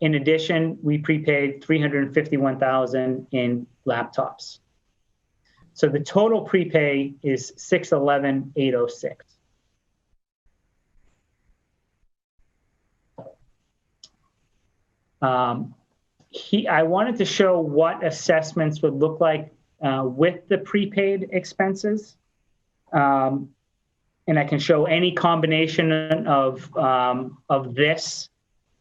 In addition, we prepaid $351,000 in laptops. So the total prepay is $611,806. I wanted to show what assessments would look like with the prepaid expenses. And I can show any combination of this.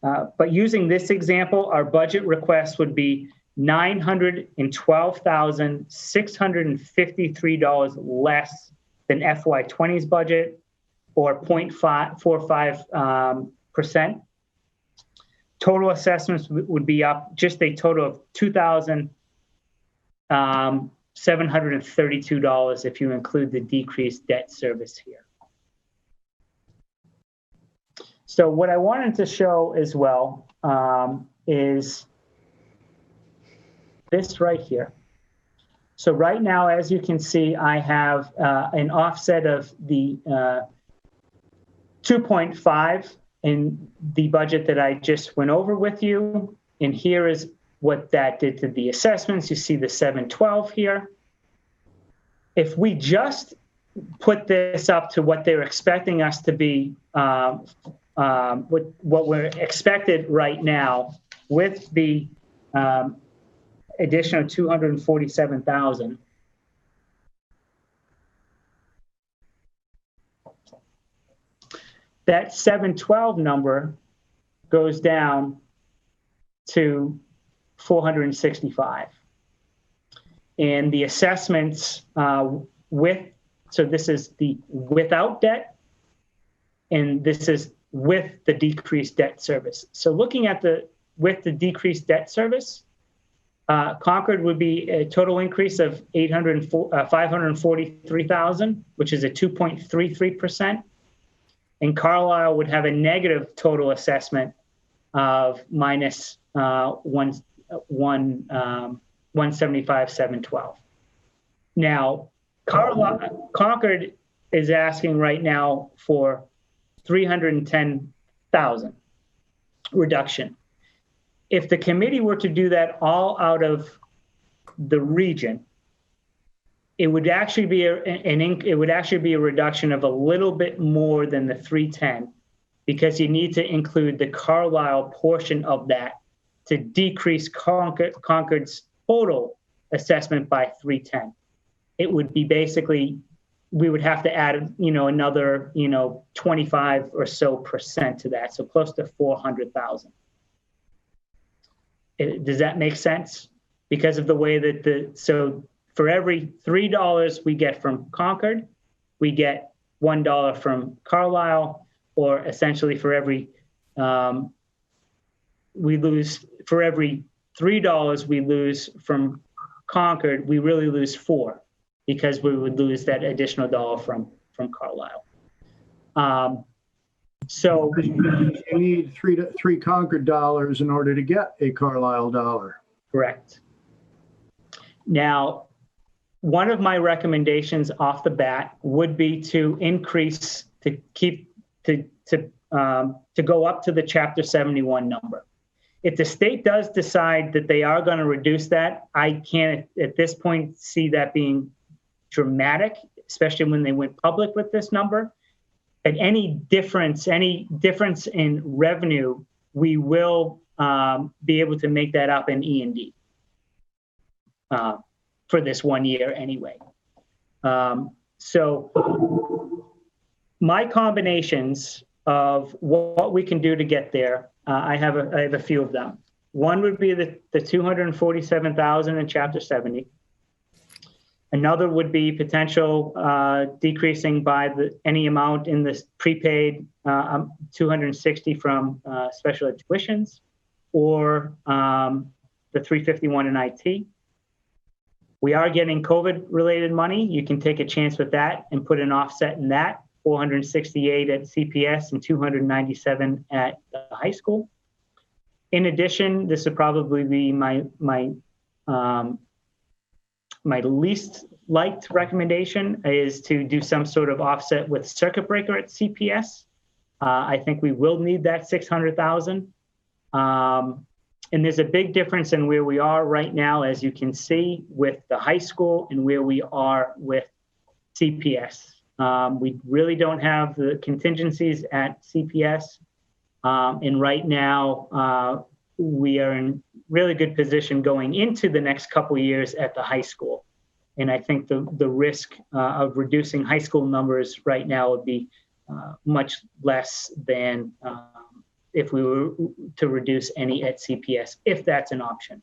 But using this example, our budget request would be $912,653 less than FY20's budget, or 0.45%. Total assessments would be up just a total of $2,732 if you include the decreased debt service here. So what I wanted to show as well is this right here. So right now, as you can see, I have an offset of the 2.5 in the budget that I just went over with you. And here is what that did to the assessments. You see the 712 here. If we just put this up to what they're expecting us to be, what we're expected right now with the additional 247,000. That 712 number goes down to 465. And the assessments so this is the without debt, and this is with the decreased debt service. So looking at with the decreased debt service, Concord would be a total increase of 543,000, which is a 2.33%. And Carlisle would have a negative total assessment of minus 175,712. Now, Concord is asking right now for 310,000 reduction. If the committee were to do that all out of the region, it would actually be a reduction of a little bit more than the 310, because you need to include the Carlisle portion of that to decrease Concord's total assessment by 310. It would be basically, we would have to add, another, 25 or so percent to that. So close to 400,000. Does that make sense? Because of the way that so for every $3 we get from Concord, we get $1 from Carlisle, or essentially for every $3 we lose from Concord, we really lose $4, because we would lose that additional dollar from Carlisle. So you need three Concord dollars in order to get a Carlisle dollar. Correct. Now, one of my recommendations off the bat would be to increase to go up to the Chapter 71 number. If the state does decide that they are going to reduce that, I can't at this point see that being dramatic, especially when they went public with this number. But any difference in revenue, we will be able to make that up in E&D for this 1 year anyway. So my combinations of what we can do to get there, I have a few of them. One would be the 247,000 in Chapter 70. Another would be potential decreasing by any amount in this prepaid 260 from special ed tuitions, or the 351 in IT. We are getting COVID-related money. You can take a chance with that and put an offset in that, 468 at CPS and 297 at the high school. In addition, this would probably be my least liked recommendation is to do some sort of offset with circuit breaker at CPS. I think we will need that 600,000. And there's a big difference in where we are right now, as you can see, with the high school and where we are with CPS. We really don't have the contingencies at CPS. And right now, we are in really good position going into the next couple of years at the high school. And I think the risk of reducing high school numbers right now would be much less than if we were to reduce any at CPS, if that's an option.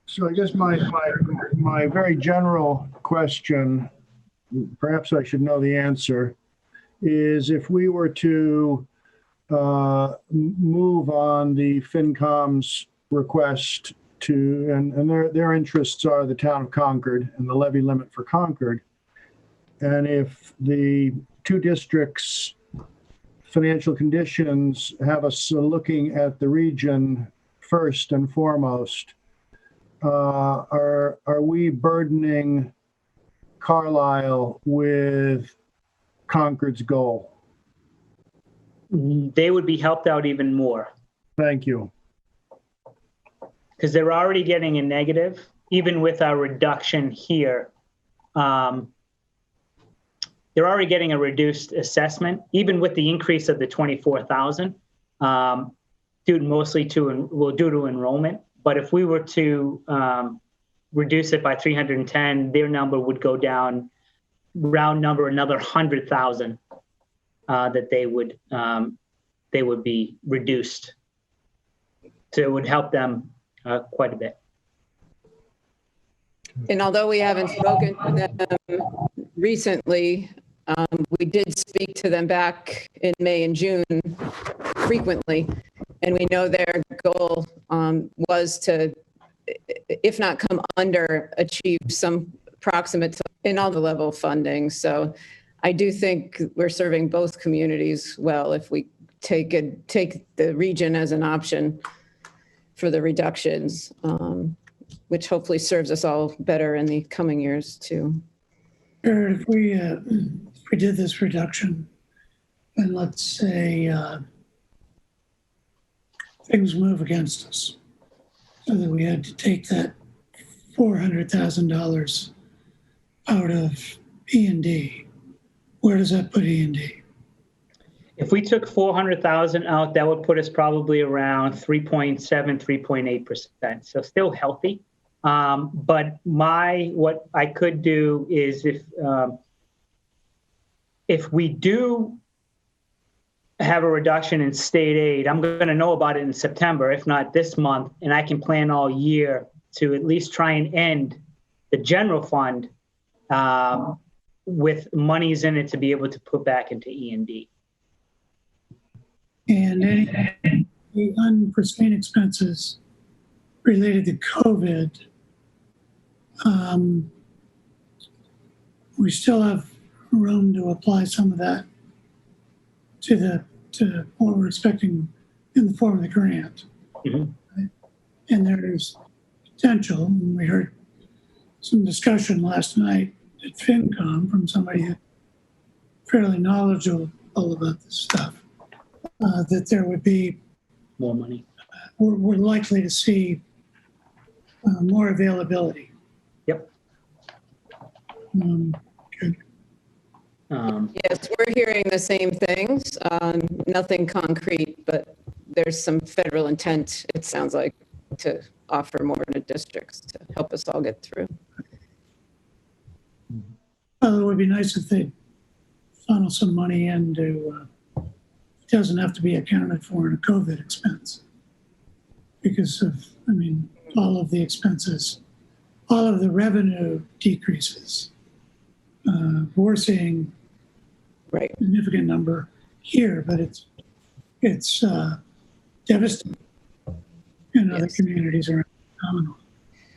So I guess my very general question, perhaps I should know the answer, is if we were to move on the FinCom's request to, and their interests are the town of Concord and the levy limit for Concord, and if the two districts' financial conditions have us looking at the region first and foremost, are we burdening Carlisle with Concord's goal? They would be helped out even more. Thank you. Because they're already getting a negative, even with our reduction here. They're already getting a reduced assessment, even with the increase of the 24,000, due mostly to enrollment. But if we were to reduce it by 310, their number would go down, round number, another 100,000 that they would be reduced. So it would help them quite a bit. And although we haven't spoken to them recently, we did speak to them back in May and June frequently, and we know their goal was to, if not come under, achieve some approximate in all the level funding. So I do think we're serving both communities well if we take the region as an option for the reductions, which hopefully serves us all better in the coming years too. Sure, if we did this reduction, and let's say things move against us, so that we had to take that $400,000 out of E&D, where does that put E&D? If we took 400,000 out, that would put us probably around 3.7, 3.8%. So still healthy. But what I could do is if we do have a reduction in state aid, I'm going to know about it in September, if not this month, and I can plan all year to at least try and end the general fund with monies in it to be able to put back into E&D. And any unforeseen expenses related to COVID, we still have room to apply some of that to what we're expecting in the form of the grant. Mm-hmm. Right? And there's potential, and we heard some discussion last night at FinCom from somebody who's fairly knowledgeable about this stuff, that there would be more money. We're likely to see more availability. Yep. Good. Yes, we're hearing the same things. Nothing concrete, but there's some federal intent, it sounds like, to offer more to districts to help us all get through. Well, it would be nice if they funnel some money into, it doesn't have to be accounted for in a COVID expense. Because of, all of the expenses, all of the revenue decreases. We're seeing right a significant number here, but it's devastating in other communities around the Commonwealth.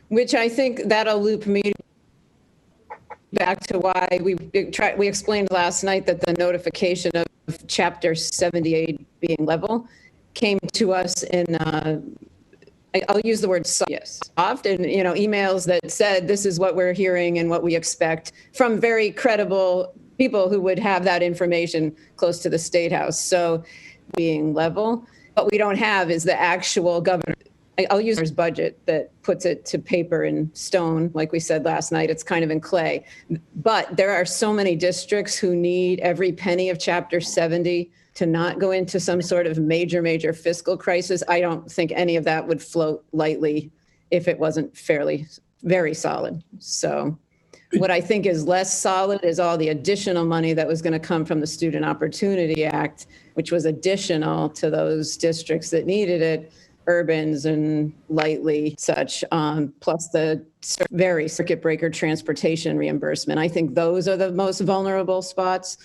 Which I think that'll loop me back to why we explained last night that the notification of Chapter 78 being level came to us in, I'll use the word soft, and, emails that said, this is what we're hearing and what we expect from very credible people who would have that information close to the State House. So being level, what we don't have is the actual governor. I'll use his budget that puts it to paper in stone. Like we said last night, it's kind of in clay. But there are so many districts who need every penny of Chapter 70 to not go into some sort of major fiscal crisis. I don't think any of that would float lightly if it wasn't very solid. So what I think is less solid is all the additional money that was going to come from the Student Opportunity Act, which was additional to those districts that needed it, urbans and lightly such, plus the very circuit breaker transportation reimbursement. I think those are the most vulnerable spots,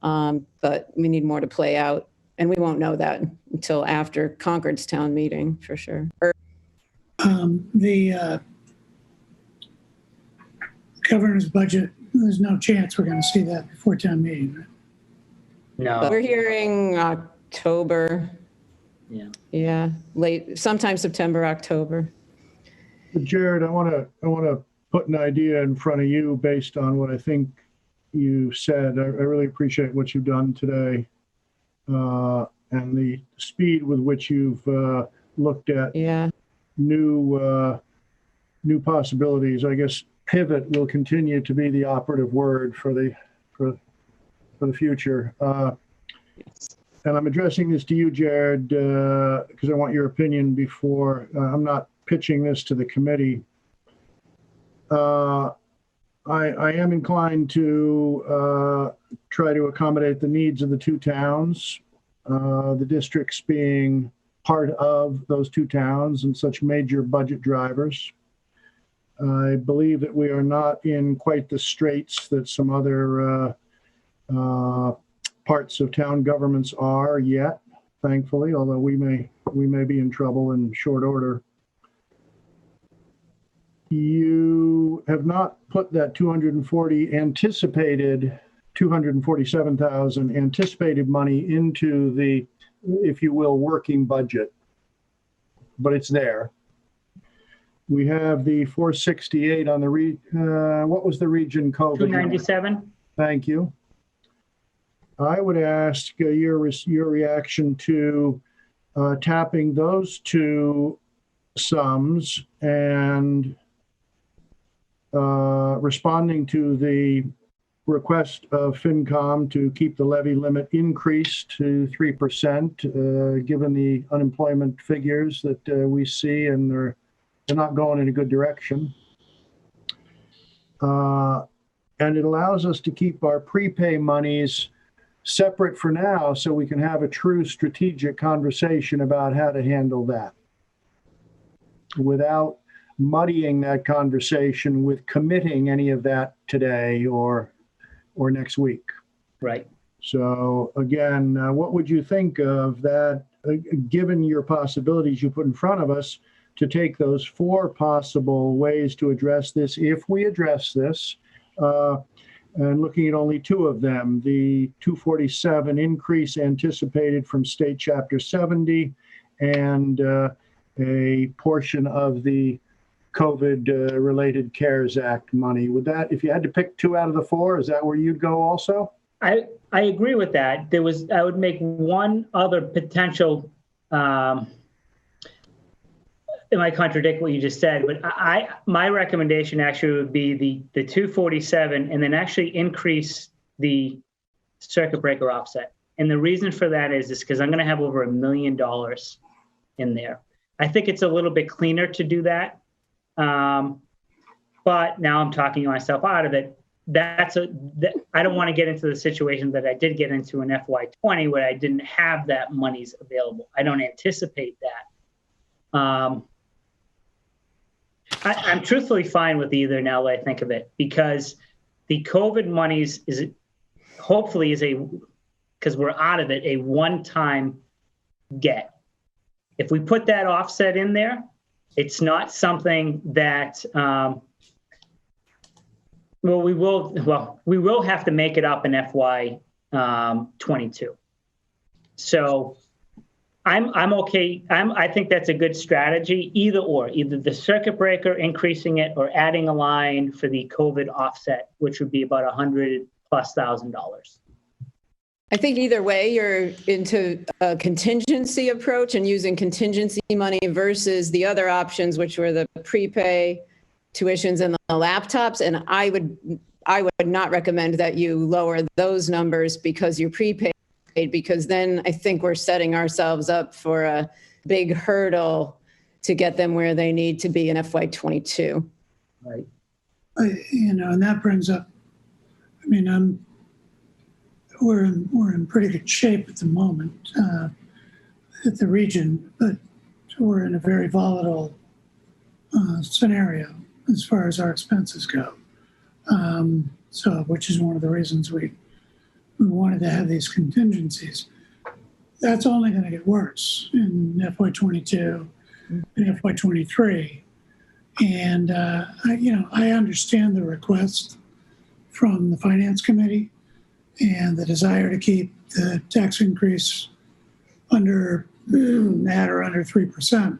but we need more to play out. And we won't know that until after Concord's town meeting, for sure. The governor's budget, there's no chance we're going to see that before town meeting, right? No. We're hearing October. Yeah, sometime September, October. Jared, I want to put an idea in front of you based on what I think you said. I really appreciate what you've done today, and the speed with which you've looked at new possibilities. I guess pivot will continue to be the operative word for the future. And I'm addressing this to you, Jared, because I want your opinion before. I'm not pitching this to the committee. I am inclined to try to accommodate the needs of the two towns, the districts being part of those two towns and such major budget drivers. I believe that we are not in quite the straits that some other parts of town governments are yet, thankfully, although we may be in trouble in short order. You have not put that 247,000 anticipated money into the, if you will, working budget, but it's there. We have the 468 on the what was the region COVID? 297. Thank you. I would ask your reaction to tapping those two sums and responding to the request of FinCom to keep the levy limit increased to 3%, given the unemployment figures that we see, and they're not going in a good direction. And it allows us to keep our prepay monies separate for now so we can have a true strategic conversation about how to handle that without muddying that conversation with committing any of that today or next week. Right. So again, what would you think of that, given your possibilities you put in front of us, to take those four possible ways to address this, if we address this, and looking at only two of them, the 247 increase anticipated from State Chapter 70 and a portion of the COVID-related CARES Act money. Would that, if you had to pick two out of the four, is that where you'd go also? I agree with that. I would make one other potential, it might contradict what you just said, but my recommendation actually would be the 247 and then actually increase the circuit breaker offset. And the reason for that is because I'm going to have over $1 million in there. I think it's a little bit cleaner to do that. But now I'm talking myself out of it. I don't want to get into the situation that I did get into in FY20 where I didn't have that monies available. I don't anticipate that. I'm truthfully fine with either now that I think of it, because the COVID monies hopefully because we're out of it, a one-time get. If we put that offset in there, it's not something that Well, we will have to make it up in FY 22. So I'm okay. I think that's a good strategy, either the circuit breaker, increasing it, or adding a line for the COVID offset, which would be about $100,000+. I think either way, you're into a contingency approach and using contingency money versus the other options, which were the prepay tuitions and the laptops. And I would not recommend that you lower those numbers because you're prepaid, because then I think we're setting ourselves up for a big hurdle to get them where they need to be in FY22. Right. And that brings up, I mean, we're in pretty good shape at the moment at the region, but we're in a very volatile scenario as far as our expenses go. So, which is one of the reasons we wanted to have these contingencies. That's only going to get worse in FY22 and FY23. And I understand the request from the Finance Committee and the desire to keep the tax increase under at or under 3%.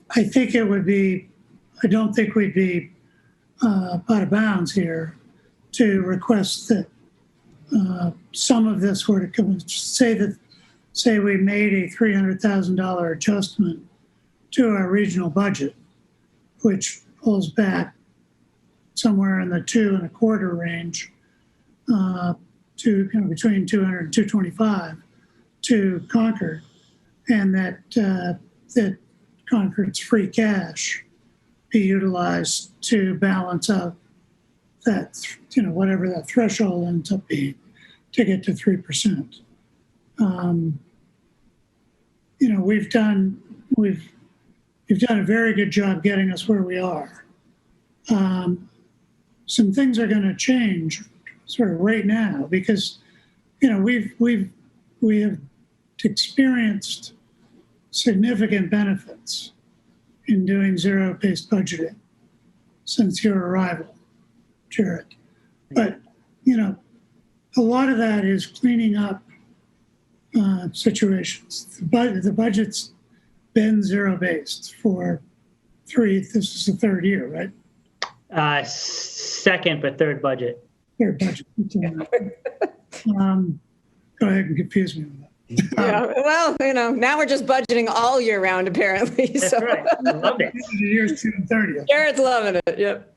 I think it would be, I don't think we'd be out of bounds here to request that some of this were to come, say we made a $300,000 adjustment to our regional budget, which pulls back somewhere in the 2.25 range to between 200 and 225 to Concord, and that Concord's free cash be utilized to balance out that, whatever that threshold ends up being to get to 3%. We've done a very good job getting us where we are. Some things are going to change sort of right now because, we have experienced significant benefits in doing zero-based budgeting since your arrival, Jared. But, a lot of that is cleaning up situations. The budget's been zero-based for this is the third year, right? Second, but third budget. Third budget. Go ahead and confuse me with that. Now we're just budgeting all year round, apparently. That's So. right. I love it. The year's June 30th. Jared's loving it. Yep.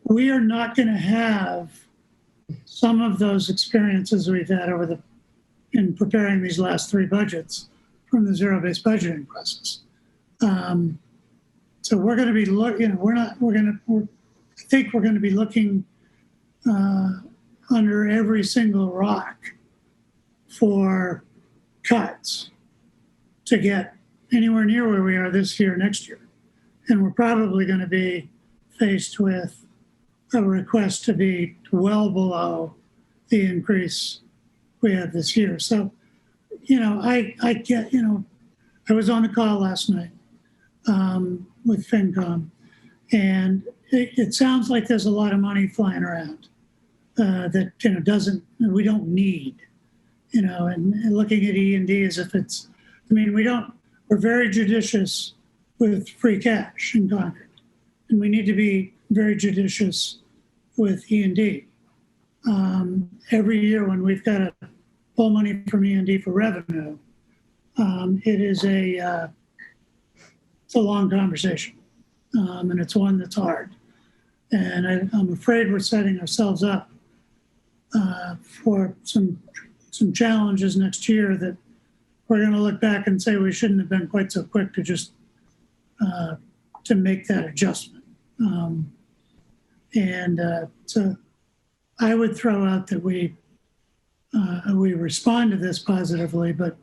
We are not going to have some of those experiences we've had in preparing these last three budgets from the zero-based budgeting process. So we're going to be looking. I think we're going to be looking under every single rock for cuts to get anywhere near where we are this year, next year. And we're probably going to be faced with a request to be well below the increase we had this year. So, I get, I was on the call last night with FinCom, and it sounds like there's a lot of money flying around that, we don't need, and looking at E&D as if it's, we're very judicious with free cash in Concord, and we need to be very judicious with E&D. Every year when we've got to pull money from E&D for revenue, it's a long conversation, and it's one that's hard. And I'm afraid we're setting ourselves up for some challenges next year that we're going to look back and say we shouldn't have been quite so quick to just to make that adjustment. So I would throw out that we respond to this positively, but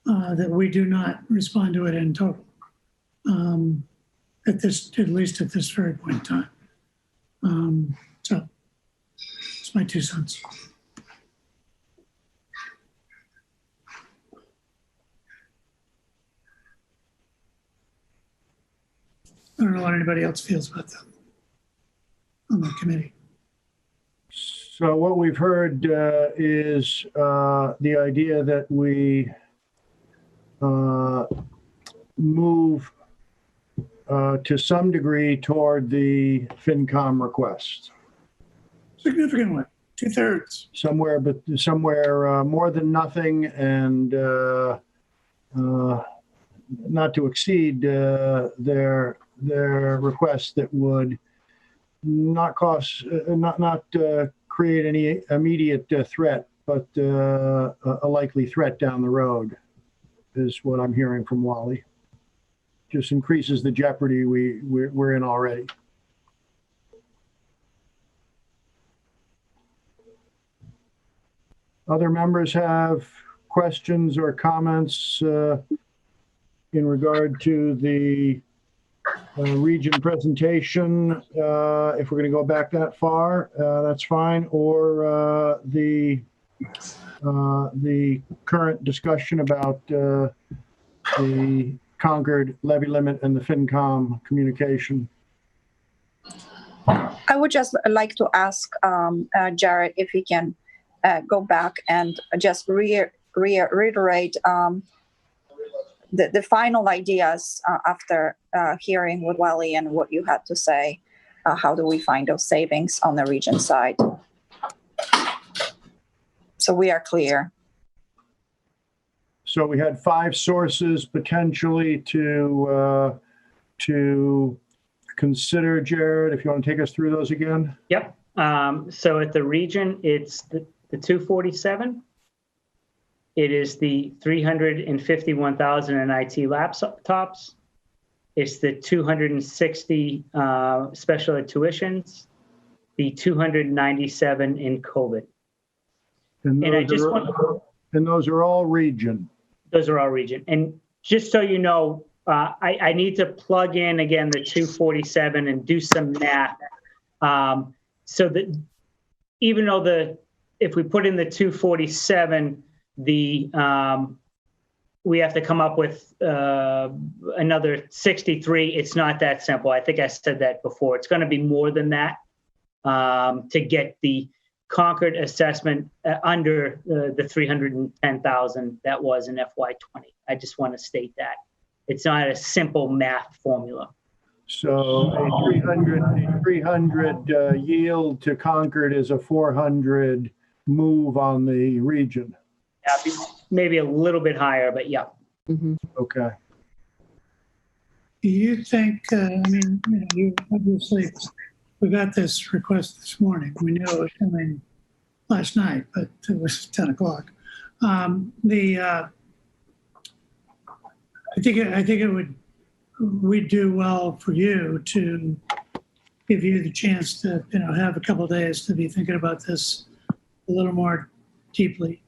that we do not respond to it in total. At least at this very point in time. So it's my 2 cents. I don't know what anybody else feels about that on the committee. So what we've heard is the idea that we move to some degree toward the FinCom request. Significant one, 2/3. Somewhere more than nothing, and not to exceed their request that would not create any immediate threat, but a likely threat down the road, is what I'm hearing from Wally. Just increases the jeopardy we're in already. Other members have questions or comments in regard to the region presentation, if we're going to go back that far, that's fine, or the current discussion about the Concord levy limit and the FinCom communication. I would just like to ask Jared if he can go back and just reiterate the final ideas after hearing what Wally and what you had to say. How do we find those savings on the region side? So we are clear. So we had 5 sources potentially to consider. Jared, if you want to take us through those again. Yep. So at the region, it's the 247. It is the 351,000 in IT laptops. It's the 260 special ed tuitions, the 297 in COVID. And those are all region. Those are all region. And just so you know, I need to plug in again the 247 and do some math. So that even though if we put in the 247, we have to come up with another 63. It's not that simple. I think I said that before. It's going to be more than that to get the Concord assessment under the 310,000 that was in FY20. I just want to state that. It's not a simple math formula. So a 300 yield to Concord is a 400 move on the region. Yeah, maybe a little bit higher, but yeah. Mhm. Okay. Do you think, you obviously, we got this request this morning. We knew it was coming last night, but it was 10 o'clock. I think we'd do well for you to give you the chance to, have a couple of days to be thinking about this a little more deeply,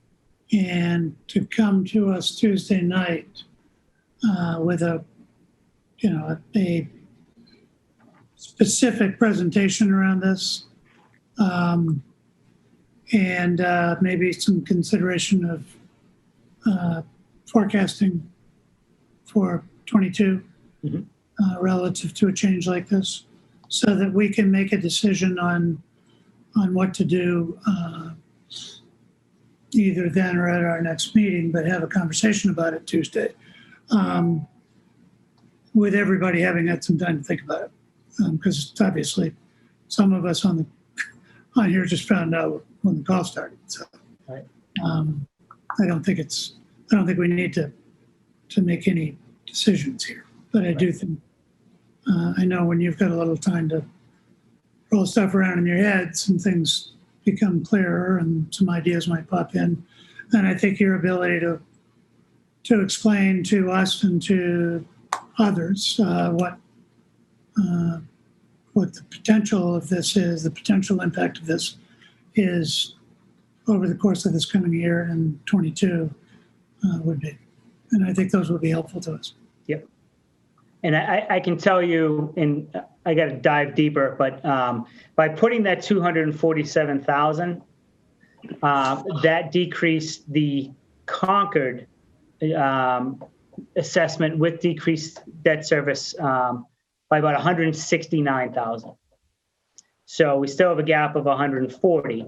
and to come to us Tuesday night with a specific presentation around this, and maybe some consideration of forecasting for 22 relative to a change like this, so that we can make a decision on what to do either then or at our next meeting, but have a conversation about it Tuesday, with everybody having had some time to think about it, because obviously some of us on here just found out when the call started. So right. I don't think we need to make any decisions here, but I do think I know when you've got a little time to roll stuff around in your head, some things become clearer and some ideas might pop in. And I think your ability to explain to us and to others what the potential of this is, the potential impact of this is over the course of this coming year and 22 would be. And I think those would be helpful to us. Yep. And I can tell you, and I got to dive deeper, but by putting that 247,000, that decreased the Concord assessment with decreased debt service by about 169,000. So we still have a gap of 140.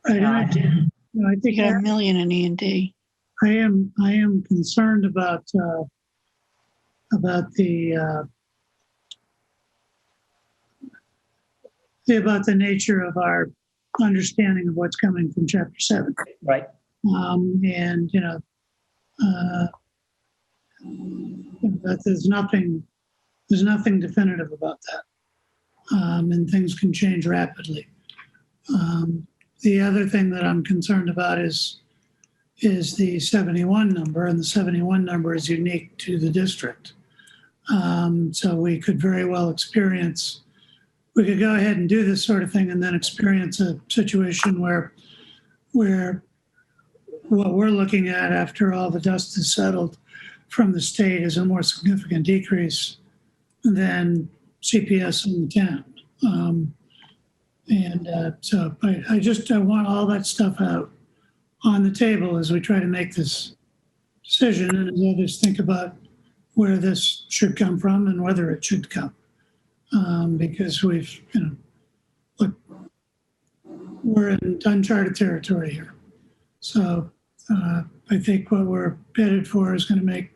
Right, and I think You got $1 million in E&D. I am concerned about the nature of our understanding of what's coming from Chapter 7. Right. And that there's nothing definitive about that, and things can change rapidly. The other thing that I'm concerned about is the 71 number, and the 71 number is unique to the district. So we could very well experience, we could go ahead and do this sort of thing and then experience a situation where what we're looking at after all the dust is settled from the state is a more significant decrease than CPS in the town. So I want all that stuff out on the table as we try to make this decision, and as others think about where this should come from and whether it should come. Because we've, look, we're in uncharted territory here. So I think what we're headed for is going to make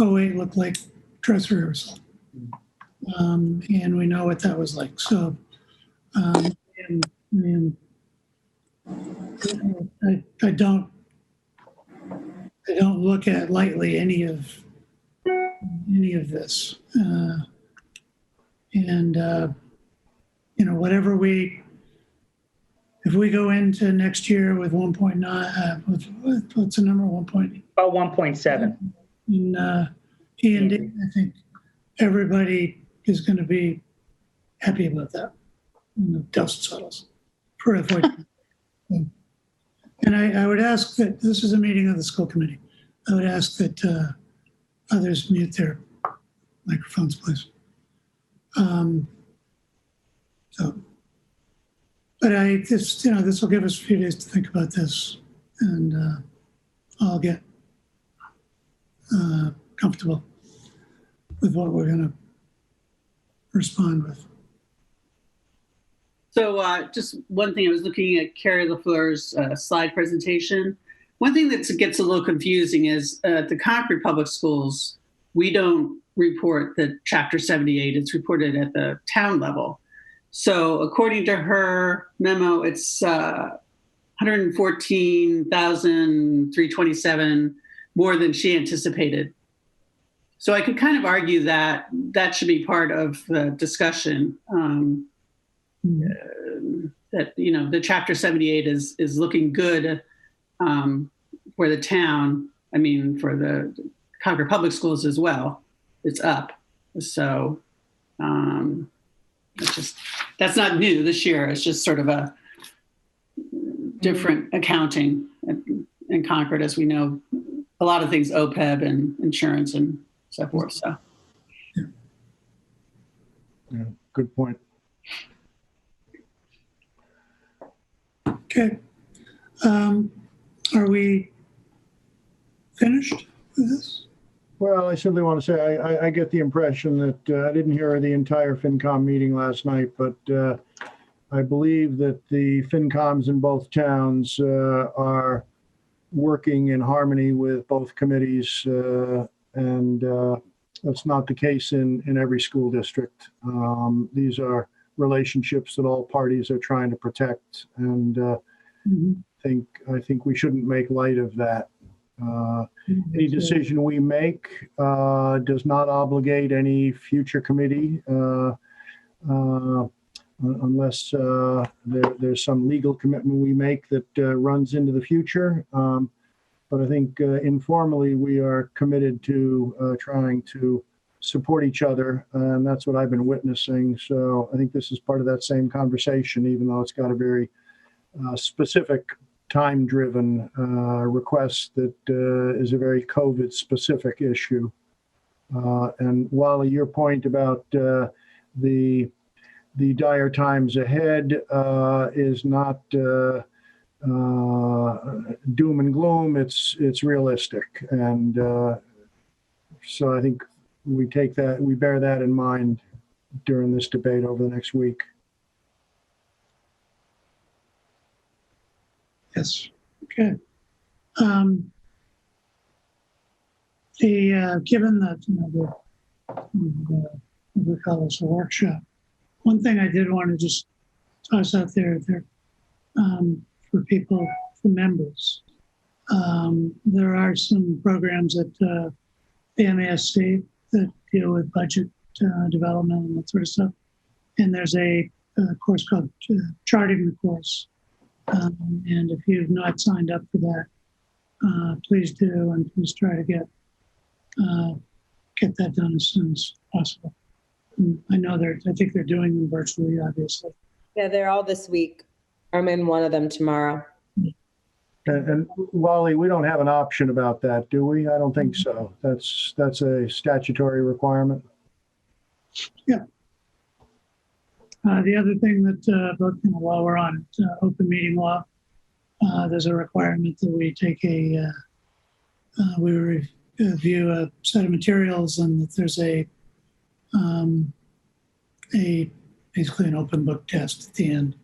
08 look like dress rehearsal. And we know what that was like. So, I don't look at lightly any of this. Whatever if we go into next year with 1.9, what's the number? About 1.7. In E&D, I think everybody is going to be happy about that. The dust settles for FY. And I would ask that, this is a meeting of the school committee, I would ask that others mute their microphones, please. But this will give us a few days to think about this, and I'll get comfortable with what we're going to respond with. So just one thing, I was looking at Carrie LaFleur's slide presentation. One thing that gets a little confusing is at the Concord Public Schools, we don't report the Chapter 78. It's reported at the town level. So according to her memo, it's 114,327 more than she anticipated. So I could kind of argue that that should be part of the discussion. That the Chapter 78 is looking good for the town. I mean, for the Concord Public Schools as well. It's up. So that's not new this year. It's just sort of a different accounting in Concord, as we know, a lot of things, OPEB and insurance and so forth. So, yeah, good point. Okay. Are we finished with this? Well, I simply want to say I get the impression that I didn't hear the entire FinCom meeting last night, but I believe that the FinComs in both towns are working in harmony with both committees, and that's not the case in every school district. These are relationships that all parties are trying to protect, and I think we shouldn't make light of that. Any decision we make does not obligate any future committee unless there's some legal commitment we make that runs into the future. But I think informally we are committed to trying to support each other, and that's what I've been witnessing. So I think this is part of that same conversation, even though it's got a very specific time-driven request that is a very COVID-specific issue. And Wally, your point about the dire times ahead is not doom and gloom. It's realistic, and so I think we bear that in mind during this debate over the next week. Yes. Okay. Given that, we call this a workshop, one thing I did want to just toss out there for people, for members. There are some programs at the MASC that deal with budget development and that sort of stuff. And there's a course called Charting the Course. And if you've not signed up for that, please do, and please try to get that done as soon as possible. And I know I think they're doing them virtually, obviously. Yeah, they're all this week. I'm in one of them tomorrow. And Wally, we don't have an option about that, do we? I don't think so. That's a statutory requirement. Yeah. The other thing that, while we're on open meeting law, there's a requirement that we take we review a set of materials, and that there's basically an open book test at the end.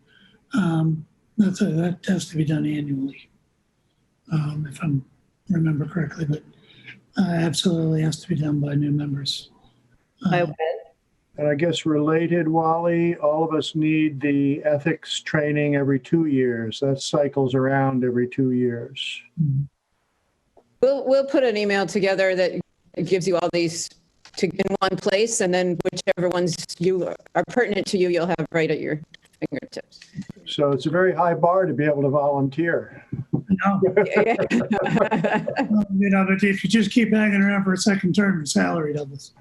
That has to be done annually, if I remember correctly, but absolutely has to be done by new members. And I guess related, Wally, all of us need the ethics training every 2 years. That cycles around every 2 years. Mm-hmm. We'll put an email together that gives you all these in one place, and then whichever ones are pertinent to you, you'll have right at your fingertips. So it's a very high bar to be able to volunteer. No. But if you just keep hanging around for a second term, your salary doubles.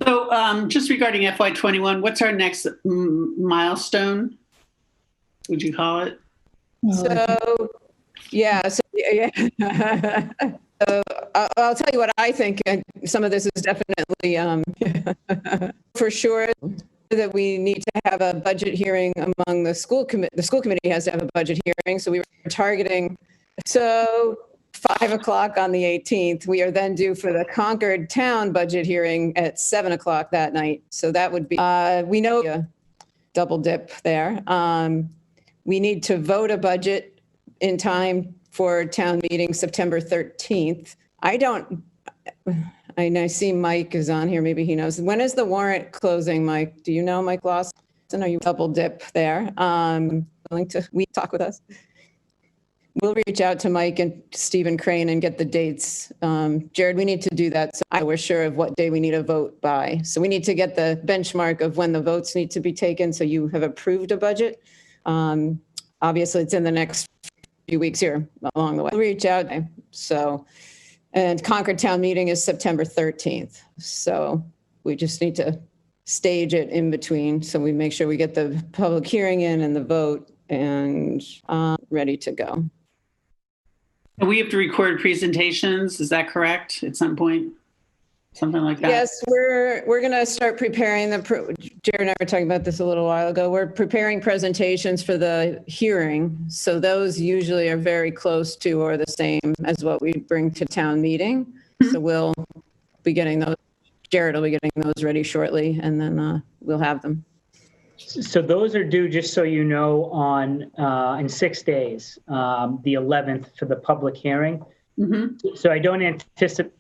So just regarding FY21, what's our next milestone, would you call it? So I'll tell you what I think. Some of this is definitely for sure that we need to have a budget hearing among the school committee. The school committee has to have a budget hearing. So we were targeting 5 o'clock on the 18th. We are then due for the Concord town budget hearing at 7 o'clock that night. So that would be, we know double dip there. We need to vote a budget in time for town meeting September 13th. I see Mike is on here. Maybe he knows. When is the warrant closing, Mike? Do you know, Mike Lawson? Are you double dip there? Willing to talk with us? We'll reach out to Mike and Stephen Crane and get the dates. Jared, we need to do that so we're sure of what day we need a vote by. So we need to get the benchmark of when the votes need to be taken so you have approved a budget. Obviously, it's in the next few weeks here along the way. We'll reach out. And Concord Town meeting is September 13th. So we just need to stage it in between so we make sure we get the public hearing in and the vote and ready to go. We have to record presentations, is that correct, at some point? Something like that? Yes, we're going to start preparing Jared and I were talking about this a little while ago. We're preparing presentations for the hearing. So those usually are very close to or the same as what we bring to town meeting. Mm-hmm. So we'll be getting those. Jared will be getting those ready shortly, and then we'll have them. So those are due, just so you know, in 6 days, the 11th for the public hearing. Mm-hmm. So I don't anticipate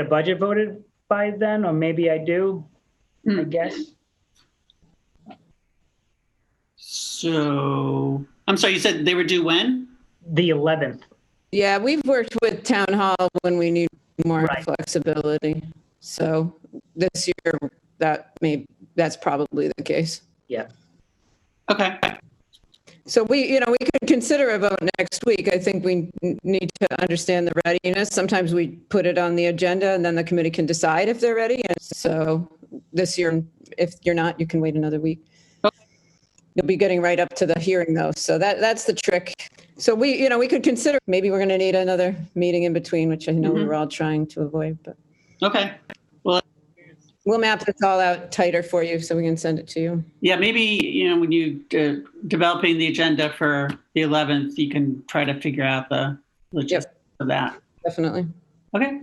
a budget voted by then, or maybe I do, I guess. So, I'm sorry, you said they were due when? The 11th. Yeah, we've worked with town hall when we need more flexibility. So this year, that's probably the case. Yeah. Okay. So we could consider a vote next week. I think we need to understand the readiness. Sometimes we put it on the agenda and then the committee can decide if they're ready. And so this year, if you're not, you can wait another week. Okay. You'll be getting right up to the hearing though. So that's the trick. So we could consider, maybe we're going to need another meeting in between, which I know we were all trying to avoid, but. Okay. Well, we'll map this all out tighter for you so we can send it to you. Yeah, maybe, when you developing the agenda for the 11th, you can try to figure out the logistics of that. Definitely. Okay.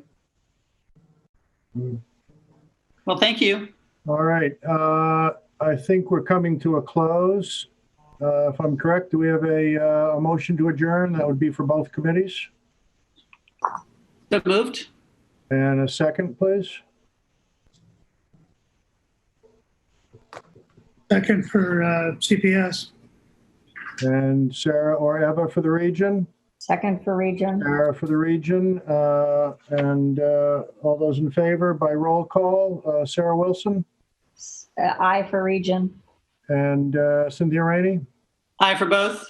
Well, thank you. All right. I think we're coming to a close. If I'm correct, do we have a motion to adjourn? That would be for both committees. So moved. And a second, please. Second for CPS. And Sarah or Eva for the region. Second for region. Sarah for the region. And all those in favor by roll call. Sarah Wilson Aye for region. and Cynthia Rainey. Aye for both.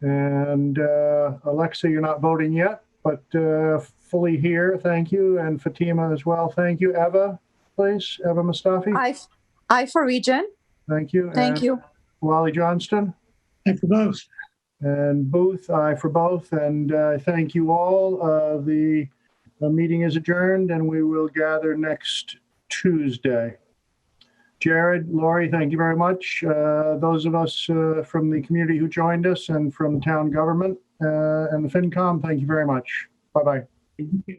And Alexa, you're not voting yet, but fully here. Thank you. And Fatima as well. Thank you. Eva, please. Eva Mustafi. Aye for region. Thank you. Thank And you. Wally Johnston. Aye for both. And Booth, aye for both. And thank you all. The meeting is adjourned and we will gather next Tuesday. Jared, Lori, thank you very much. Those of us from the community who joined us and from town government and the FinCom, thank you very much. Bye-bye. Thank you.